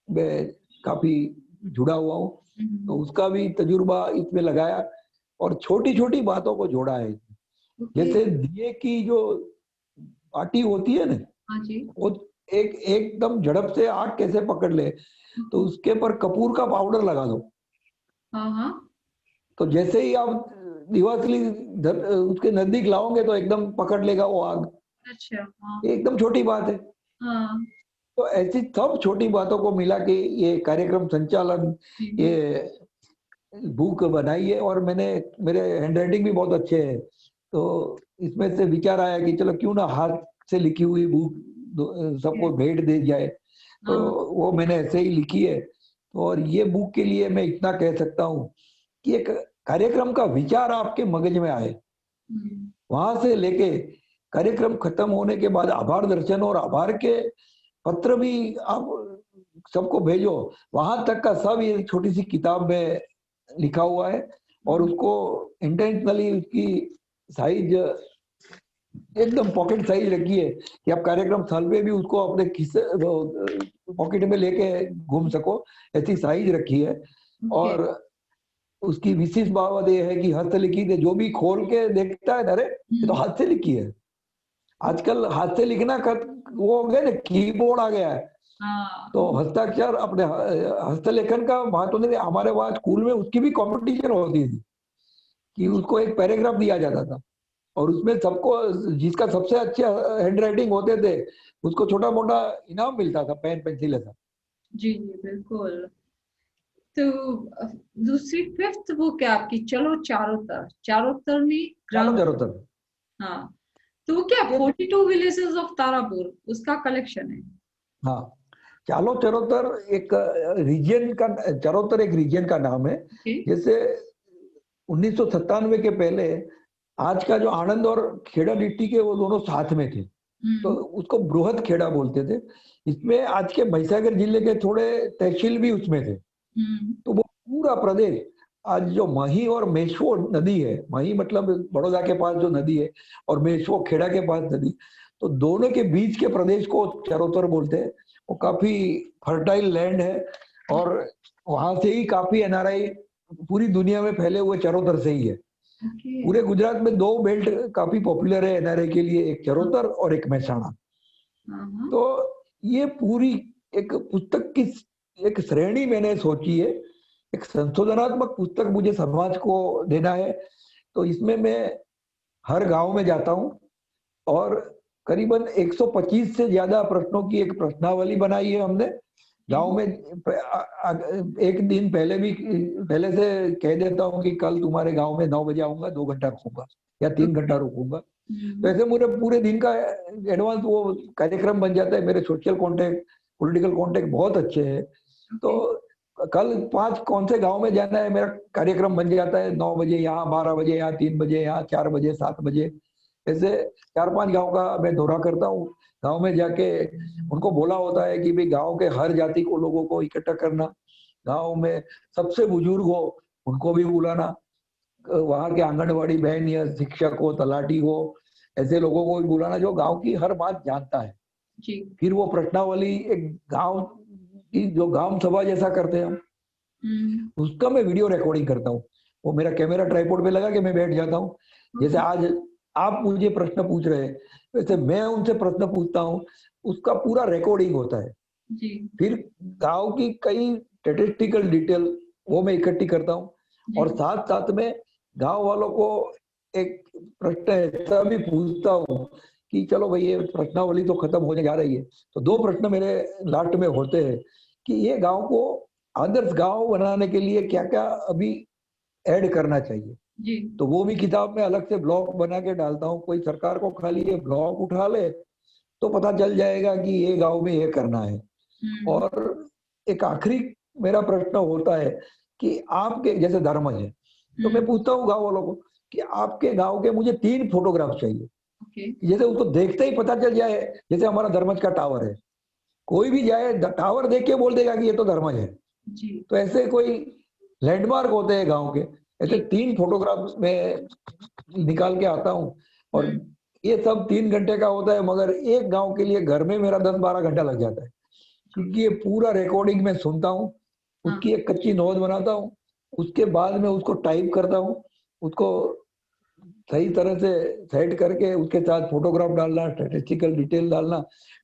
में काफी जुड़ा हुआ हूँ। तो हम्म। उसका भी तजुर्बा इसमें लगाया और छोटी छोटी बातों को जोड़ा है। ओके। जैसे दिए की जो पार्टी होती है ना, हाँ जी। वो एक एकदम झड़प से आग कैसे पकड़ ले, तो ओके। उसके ऊपर कपूर का पाउडर लगा दो। हाँ हाँ। तो जैसे ही आप दिवासली उसके नजदीक लाओगे तो एकदम पकड़ लेगा वो आग। अच्छा। हाँ। ये एकदम छोटी बात है। हाँ। तो ऐसी सब छोटी बातों को मिला के ये कार्यक्रम संचालन, जी। ये बुक बनाई है। और मैंने, मेरे हैंडराइटिंग भी बहुत अच्छे है, तो इसमें से विचार आया कि चलो क्यों ना हाथ से लिखी हुई बुक सबको भेंट दे जाए। तो हाँ। वो मैंने ऐसे ही लिखी है। और ये बुक के लिए मैं इतना कह सकता हूँ कि एक कार्यक्रम का विचार आपके मगज में आए, हम्म। वहां से लेके कार्यक्रम खत्म होने के बाद आभार दर्शन और आभार के पत्र भी आप सबको भेजो, वहां तक का सब ये छोटी सी किताब में लिखा हुआ है। और उसको इंटेंशनली उसकी साइज एकदम पॉकेट साइज रखी है कि आप कार्यक्रम स्थल पे भी उसको अपने खिस्से पॉकेट में लेके घूम सको, ऐसी साइज रखी है। ओके। और उसकी विशेष बात यह है कि हस्तलिखित है, जो भी खोल के देखता है, अरे ये तो हम्म। हाथ से लिखी है। आजकल हाथ से लिखना खत वो हो गया ना, कीबोर्ड आ गया है। हाँ। तो हस्ताक्षर अपने हस्तलेखन का महत्व नहीं। हमारे वहां स्कूल में उसकी भी कंपटीशन होती थी कि उसको एक पैराग्राफ दिया जाता था, और उसमें सबको जिसका सबसे अच्छा हैंड राइटिंग होते थे उसको छोटा मोटा इनाम मिलता था, पेन पेंसिल ऐसा। जी जी बिल्कुल। तो दूसरी फिफ्थ बुक है आपकी, चलो चारों तरफ, चारों तरफ में चालो ग्राम। चारों तरफ। हाँ, तो वो क्या, ये 42 विलेजेस ऑफ तारापुर उसका कलेक्शन है? हाँ, चालो चरोतर एक रीजन का, चरोतर एक रीजन का नाम है। ओके। जैसे 1997 के पहले आज का जो आनंद और खेड़ा डिस्ट्रिक्ट है वो दोनों साथ में थे, तो उसको बृहद खेड़ा बोलते थे। इसमें आज के महिसागर जिले के थोड़े तहसील भी उसमें थे। तो वो पूरा प्रदेश आज जो मही और मेशो नदी है, मही मतलब बड़ौदा के पास जो नदी है और मेशो खेड़ा के पास नदी, तो दोनों के बीच के प्रदेश को चरोतर बोलते हैं। वो काफी फर्टाइल लैंड है और वहां से ही काफी एनआरआई पूरी दुनिया में फैले हुए चरोतर से ही है। ओके। पूरे गुजरात में दो बेल्ट काफी पॉपुलर है एनआरआई के लिए, एक चरोतर और एक महसाणा। हाँ। तो ये पूरी एक पुस्तक की एक श्रेणी मैंने सोची है, एक संशोधनात्मक पुस्तक मुझे समाज को देना है। तो इसमें मैं हर गांव में जाता हूं और करीबन 125 से ज्यादा प्रश्नों की एक प्रश्नावली बनाई है हमने। गांव में एक दिन पहले से कह देता हूँ कि कल तुम्हारे गांव में 9 बजे आऊंगा, 2 घंटा रुकूंगा या 3 घंटा रुकूंगा। तो ऐसे मुझे पूरे दिन का एडवांस वो कार्यक्रम बन जाता है। मेरे सोशल कॉन्टेक्ट, पॉलिटिकल कॉन्टेक्ट बहुत अच्छे हैं। तो कल 5 कौन से गांव में जाना है, मेरा कार्यक्रम बन जाता है। 9 बजे यहाँ, 12 बजे यहाँ, 3 बजे यहाँ, 4 बजे, 7 बजे, ऐसे 4-5 गांव का मैं दौरा करता हूँ। गांव में जाके उनको बोला होता है कि भाई गांव के हर जाति को लोगों को इकट्ठा करना, गांव में सबसे बुजुर्ग हो उनको भी बुलाना, वहां के आंगनवाड़ी बहन या शिक्षक हो, तलाटी हो, ऐसे लोगों को भी बुलाना जो गांव की हर बात जानता है। जी। फिर वो प्रश्नावली एक गांव की जो ग्राम सभा जैसा करते हैं हम, उसका मैं वीडियो रिकॉर्डिंग करता हूँ। वो मेरा कैमरा ट्राइपॉड पे लगा के मैं बैठ जाता हूँ। जैसे आज आप मुझे प्रश्न पूछ रहे हैं वैसे मैं उनसे प्रश्न पूछता हूँ, उसका पूरा रिकॉर्डिंग होता है। जी। फिर गांव की कई स्टेटिस्टिकल डिटेल वो मैं इकट्ठी करता हूँ और साथ साथ में गांव वालों को एक प्रश्न ऐसा भी पूछता हूँ कि चलो भाई ये प्रश्नावली तो खत्म होने जा रही है, तो 2 प्रश्न मेरे लास्ट में होते हैं कि ये गांव को आदर्श गांव बनाने के लिए क्या क्या अभी ऐड करना चाहिए। जी। तो वो भी किताब में अलग से ब्लॉक बना के डालता हूँ। कोई सरकार को खाली ये ब्लॉक उठा ले तो पता चल जाएगा कि ये गांव में ये करना है। और एक आखिरी मेरा प्रश्न होता है कि आपके जैसे धर्म है, तो मैं पूछता हूँ गांव वालों को कि आपके गांव के मुझे 3 फोटोग्राफ चाहिए। जैसे उसको देखते ही पता चल जाए, जैसे हमारा धर्मज का टावर है, कोई भी जाए टावर देख के बोल देगा कि ये तो धर्मज है। जी। तो ऐसे कोई लैंडमार्क होते हैं गांव के, ऐसे 3 फोटोग्राफ में निकाल के आता हूँ। और ये सब 3 घंटे का होता है, मगर एक गांव के लिए घर में मेरा 10-12 घंटा लग जाता है, क्योंकि ये पूरा रिकॉर्डिंग में सुनता हूँ, उसकी एक कच्ची नोट बनाता हूँ, उसके बाद में उसको टाइप करता हूँ, उसको सही तरह से सेट करके उसके साथ फोटोग्राफ डालना, स्टैटिस्टिकल डिटेल डालना,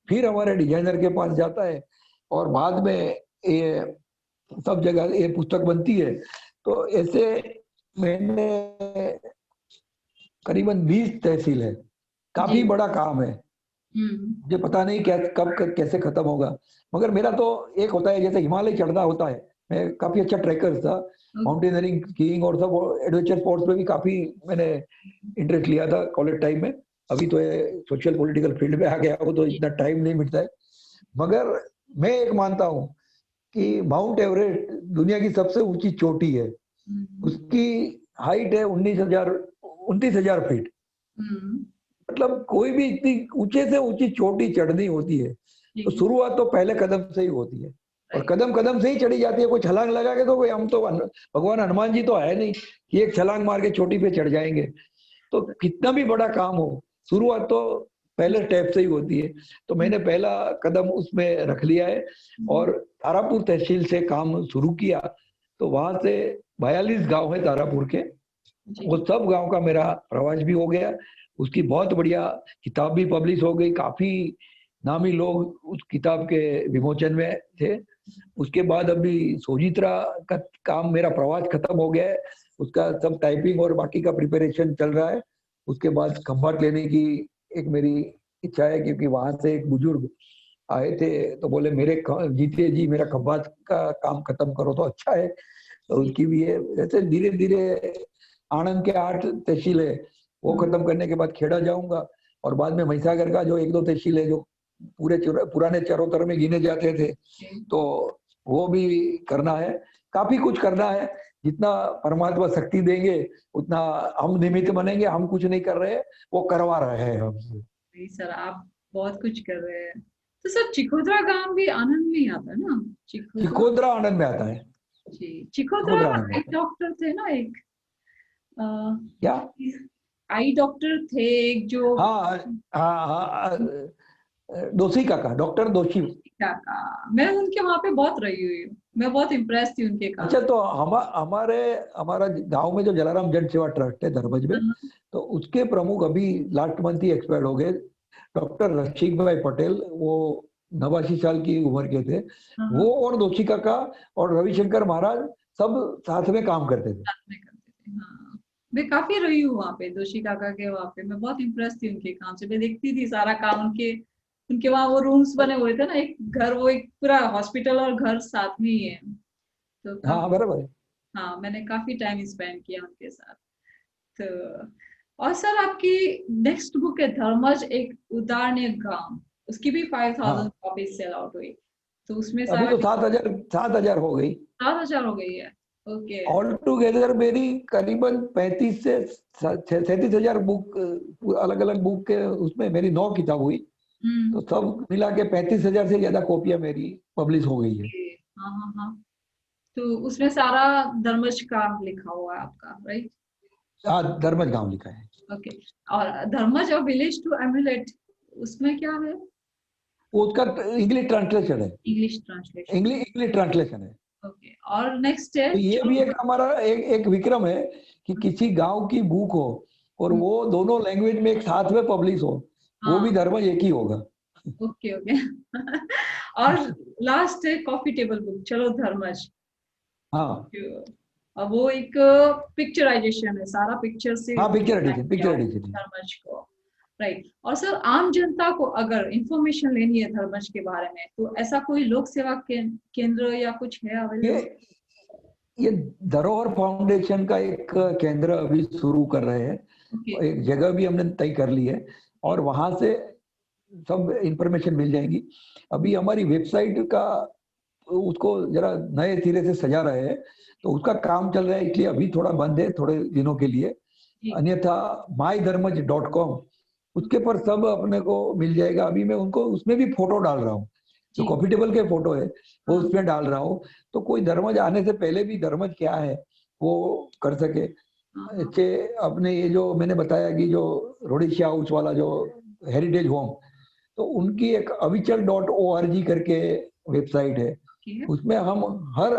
फिर हमारे डिजाइनर के पास जाता है और बाद में ये सब जगह ये पुस्तक बनती है। तो ऐसे मैंने करीबन 20 तहसील है, काफी बड़ा काम है। मुझे पता नहीं क्या कैसे खत्म होगा, मगर मेरा तो एक होता है जैसे हिमालय चढ़ना होता है। मैं काफी अच्छा ट्रैकर था, माउंटेनियरिंग, स्कीइंग और सब एडवेंचर स्पोर्ट्स में भी काफी मैंने इंटरेस्ट लिया था कॉलेज टाइम में। अभी तो ये सोशल पॉलिटिकल फील्ड में आ गया हो तो इतना टाइम नहीं मिलता है। मगर मैं एक मानता हूँ कि माउंट एवरेस्ट दुनिया की सबसे ऊंची चोटी है, उसकी हाइट है 29,000 फीट। मतलब कोई भी इतनी ऊंचे से ऊंची चोटी चढ़नी होती है तो शुरुआत तो पहले कदम से ही होती है, और कदम कदम से ही चढ़ी जाती है। कोई छलांग लगा के तो कोई, हम तो भगवान हनुमान जी तो है नहीं कि एक छलांग मार के चोटी पे चढ़ जाएंगे। तो कितना भी बड़ा काम हो, शुरुआत तो पहले स्टेप से ही होती है। तो मैंने पहला कदम उसमें रख लिया है और तारापुर तहसील से काम शुरू किया। तो वहां से 42 गांव है तारापुर के, वो सब गांव का मेरा प्रवास भी हो गया। उसकी बहुत बढ़िया किताब भी पब्लिश हो गई, काफी नामी लोग उस किताब के विमोचन में थे। उसके बाद अभी सोजित्रा का काम, मेरा प्रवास खत्म हो गया है, उसका सब टाइपिंग और बाकी का प्रिपरेशन चल रहा है। उसके बाद खंबाट लेने की एक मेरी इच्छा है, क्योंकि वहां से एक बुजुर्ग आए थे तो बोले मेरे जीते जी मेरा खंबाट का काम खत्म करो तो अच्छा है, तो उनकी भी है। जैसे धीरे धीरे आनंद के 8 तहसील है वो खत्म करने के बाद खेड़ा जाऊंगा, और बाद में महिसागर का जो 1-2 तहसील है जो पूरे पुराने चरोतर में गिने जाते थे, तो वो भी करना है। काफी कुछ करना है, जितना परमात्मा शक्ति देंगे उतना हम निमित्त बनेंगे। हम कुछ नहीं कर रहे, वो करवा रहे हैं हमसे। नहीं सर, आप बहुत कुछ कर रहे हैं। तो सर चिखोदरा गांव भी आनंद में ही आता है ना? चिखोदरा आनंद में आता है जी, चिखोदरा चिखोदरा आनंद में आई आता है। डॉक्टर थे ना एक, क्या? आई डॉक्टर थे एक जो, हाँ हाँ हाँ, दोषी काका, डॉक्टर दोषी। क्या कहा, मैं उनके वहां पे बहुत रही हुई हूँ, मैं बहुत इम्प्रेस थी उनके काम। अच्छा, तो हमारा गांव में जो जलाराम जन सेवा ट्रस्ट है धर्मज में, हाँ, तो उसके प्रमुख अभी लास्ट मंथ ही एक्सपायर हो गए, डॉक्टर रसिक भाई पटेल। वो 89 साल की उम्र के थे। हाँ, वो और दोषी काका और रविशंकर महाराज सब साथ में काम करते थे। साथ में करते थे। हाँ, मैं काफी रही हूँ वहाँ पे, दोषी काका के वहाँ पे। मैं बहुत इम्प्रेस थी उनके काम से, मैं देखती थी सारा काम उनके। उनके वहाँ वो रूम्स बने हुए थे ना, एक घर, वो एक पूरा हॉस्पिटल और घर साथ में ही है, तो हाँ हाँ, काफी, बराबर है। हाँ मैंने काफी टाइम स्पेंड किया उनके साथ। तो और सर आपकी नेक्स्ट बुक है धर्मज एक उदाहरणीय गांव, उसकी भी 5000 हाँ, कॉपीज सेल आउट हुई, तो उसमें अभी सारा तो 7,000 हो गई। 7000 हो गई है। ओके। ऑल टुगेदर मेरी करीबन 35 से 37,000 बुक, अलग अलग बुक के उसमें मेरी 9 किताब हुई, तो हम्म। सब मिला के 35,000 से ज्यादा कॉपियां मेरी पब्लिश हो गई है। हाँ हाँ हाँ, तो उसमें सारा धर्मज का लिखा हुआ है आपका, राइट? हाँ, धर्मज गांव लिखा है। ओके। और धर्मज और विलेज टू एमुलेट, उसमें क्या है? वो उसका इंग्लिश ट्रांसलेशन है। English translation. इंग्लिश ट्रांसलेशन है। ओके, और नेक्स्ट है तो ये चलो भी एक हमारा एक विक्रम है कि किसी गांव की बुक हो और वो दोनों लैंग्वेज में एक साथ में पब्लिश हो, वो भी हाँ, धर्मज एक ही होगा। Okay okay. और लास्ट है कॉफी टेबल बुक चलो धर्मज। हाँ अब वो एक पिक्चराइजेशन है, सारा पिक्चर से हाँ, डिजाइन किया पिक्चर हुआ एडिशन है। धर्मज को, राइट? और सर आम जनता को अगर इंफॉर्मेशन लेनी है धर्मज के बारे में, तो ऐसा कोई लोक सेवा केंद्र या कुछ है ये अवेलेबल? ये धरोहर फाउंडेशन का एक केंद्र अभी शुरू कर रहे हैं, ओके। एक जगह भी हमने तय कर ली है, और वहां से सब इंफॉर्मेशन मिल जाएगी। अभी हमारी वेबसाइट का उसको जरा नए सिरे से सजा रहे हैं, तो उसका काम चल रहा है, इसलिए अभी थोड़ा बंद है थोड़े दिनों के लिए। जी अन्यथा myधर्मज.com, उसके पर सब अपने को मिल जाएगा। अभी मैं उनको उसमें भी फोटो डाल रहा हूँ, जो जी। कॉफी टेबल के फोटो है वो हाँ उसमें डाल रहा हूँ, तो कोई धर्मज आने से पहले भी धर्मज क्या है वो कर सके। हाँ हाँ। अच्छे, अपने ये जो मैंने बताया कि जो रोडिशिया हाउस वाला जो हेरिटेज होम, तो उनकी एक avichal.org करके वेबसाइट है। ओके। उसमें हम हर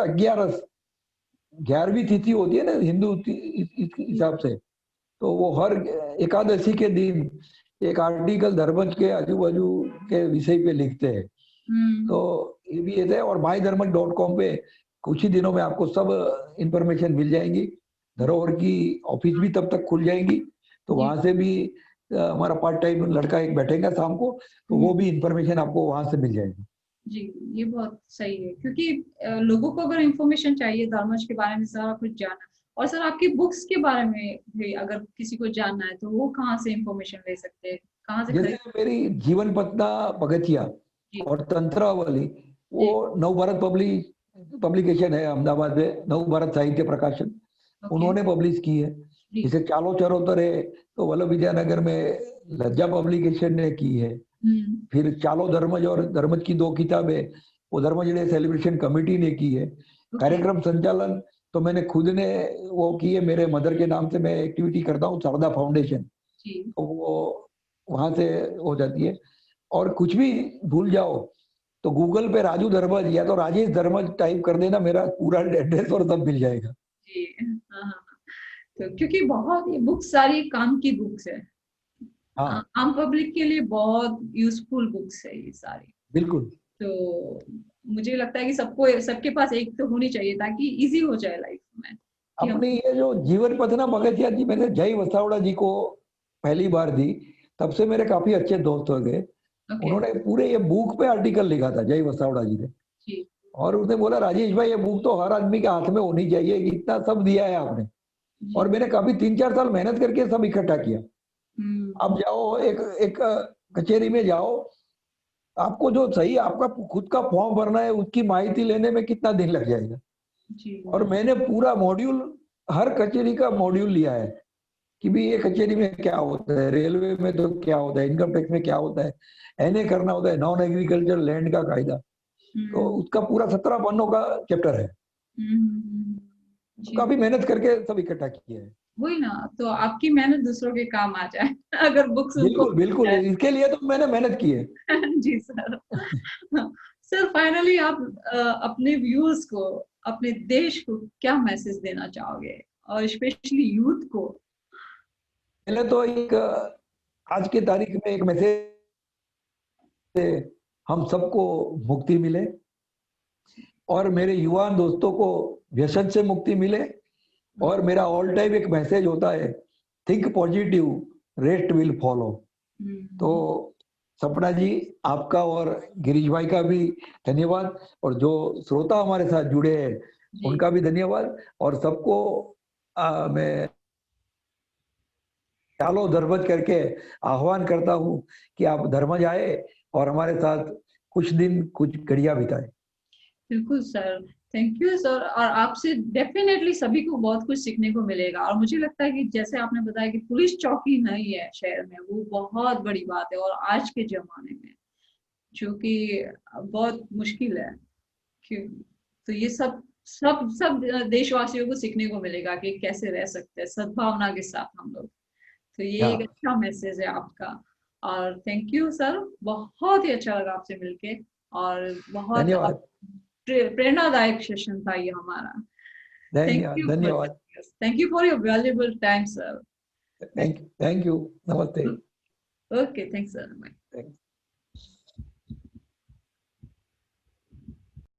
11वीं तिथि होती है ना हिंदू हिसाब से, तो वो हर एकादशी के दिन एक आर्टिकल धर्मज के आजू बाजू के विषय पे लिखते हैं। तो हम्म। ये भी है, और myधर्मज.com पे कुछ ही दिनों में आपको सब इंफॉर्मेशन मिल जाएंगी। धरोहर की ऑफिस भी तब तक खुल जाएंगी, तो जी वहां से भी हमारा पार्ट टाइम लड़का एक बैठेगा शाम को, तो वो भी इंफॉर्मेशन आपको वहां से मिल जाएगी। जी, ये बहुत सही है, क्योंकि लोगों को अगर इंफॉर्मेशन चाहिए धर्मज के बारे में सारा कुछ जानना, और सर आपकी बुक्स के बारे में भी अगर किसी को जानना है तो वो कहाँ से इंफॉर्मेशन ले सकते हैं, कहाँ से जैसे खरीद? मेरी जीवन पत्ना पगथिया जी और तंत्रावली, वो जी। नवभारत पब्लिकेशन है अहमदाबाद में, नवभारत साहित्य प्रकाशन, ओके। उन्होंने पब्लिश की है। जी। जैसे चालो चरोतर है तो वल्लभ विद्यानगर में लज्जा पब्लिकेशन ने की है। हम्म। फिर चालो धर्मज और धर्मज की 2 किताबें वो धर्मज डे सेलिब्रेशन कमेटी ने की है। ओके। कार्यक्रम संचालन तो मैंने खुद ने वो की है, मेरे मदर के नाम से मैं एक्टिविटी करता हूँ, शारदा फाउंडेशन, जी। तो वो वहां से हो जाती है। और कुछ भी भूल जाओ तो गूगल पे राजू धर्मज या तो राजेश धर्मज टाइप कर देना, मेरा पूरा एड्रेस और सब मिल जाएगा। जी हाँ हाँ हाँ। तो क्योंकि बहुत ये बुक्स सारी काम की बुक्स है, हाँ आम पब्लिक के लिए बहुत यूजफुल बुक्स है ये सारी। बिल्कुल। तो मुझे लगता है कि सबको, सबके पास एक तो होनी चाहिए ताकि इजी हो जाए लाइफ में, कि हम। अपनी ये जो जीवन पथ ना भगत सिंह जी, मैंने जय वसावड़ा जी को पहली बार दी, तब से मेरे काफी अच्छे दोस्त हो गए। ओके उन्होंने पूरे ये बुक पे आर्टिकल लिखा था, जय वसावड़ा जी ने। जी और उसने बोला, राजेश भाई ये बुक तो हर आदमी के हाथ में होनी चाहिए, इतना सब दिया है आपने। और जी मैंने काफी 3-4 साल मेहनत करके सब इकट्ठा किया। अब हम्म जाओ एक एक कचेरी में जाओ, आपको जो सही आपका खुद का फॉर्म भरना है उसकी माहिती लेने में कितना दिन लग जाएगा। जी और मैंने पूरा मॉड्यूल, हर कचेरी का मॉड्यूल लिया है कि भी ये कचेरी में क्या होता है, रेलवे में तो क्या होता है, इनकम टैक्स में क्या होता है, एनए करना होता है, नॉन एग्रीकल्चर लैंड का कायदा। तो हम्म उसका पूरा 17 पन्नों का चैप्टर है। तो जी काफी मेहनत करके सब इकट्ठा किया है। वही ना, तो आपकी मेहनत दूसरों के काम आ जाए अगर बुक्स उनको बिल्कुल मिल बिल्कुल, जाए। इसके लिए तो मैंने मेहनत की है। जी सर। सर फाइनली आप अपने व्यूअर्स को, अपने देश को क्या मैसेज देना चाहोगे, और स्पेशली यूथ को? पहले तो एक आज की तारीख में एक मैसेज से हम सबको मुक्ति मिले, और मेरे युवा दोस्तों को व्यसन से मुक्ति मिले। और मेरा ऑल टाइम एक मैसेज होता है, think positive, rest will follow. तो हम्म, सपना जी, आपका और गिरीश भाई का भी धन्यवाद, और जो श्रोता हमारे साथ जुड़े हैं जी उनका भी धन्यवाद। और सबको मैं चालो धर्मज करके आह्वान करता हूँ कि आप धर्मज आए और हमारे साथ कुछ दिन कुछ घड़ियां बिताए। बिल्कुल सर। Thank you sir. और आपसे डेफिनेटली सभी को बहुत कुछ सीखने को मिलेगा। और मुझे लगता है कि जैसे आपने बताया कि पुलिस चौकी नहीं है शहर में, वो बहुत बड़ी बात है। और आज के जमाने में जो कि बहुत मुश्किल है, क्यों, तो ये सब सब सब देशवासियों को सीखने को मिलेगा कि कैसे रह सकते हैं सद्भावना के साथ हम लोग। तो ये एक हाँ, अच्छा मैसेज है आपका। और थैंक यू सर, बहुत ही अच्छा लगा आपसे मिलके। और बहुत धन्यवाद प्रेरणादायक सेशन था ये हमारा। थैंक धन्यवाद यू फॉर धन्यवाद। Joining us, thank you for your valuable time sir. Thank you, नमस्ते। Okay, thanks sir. Thank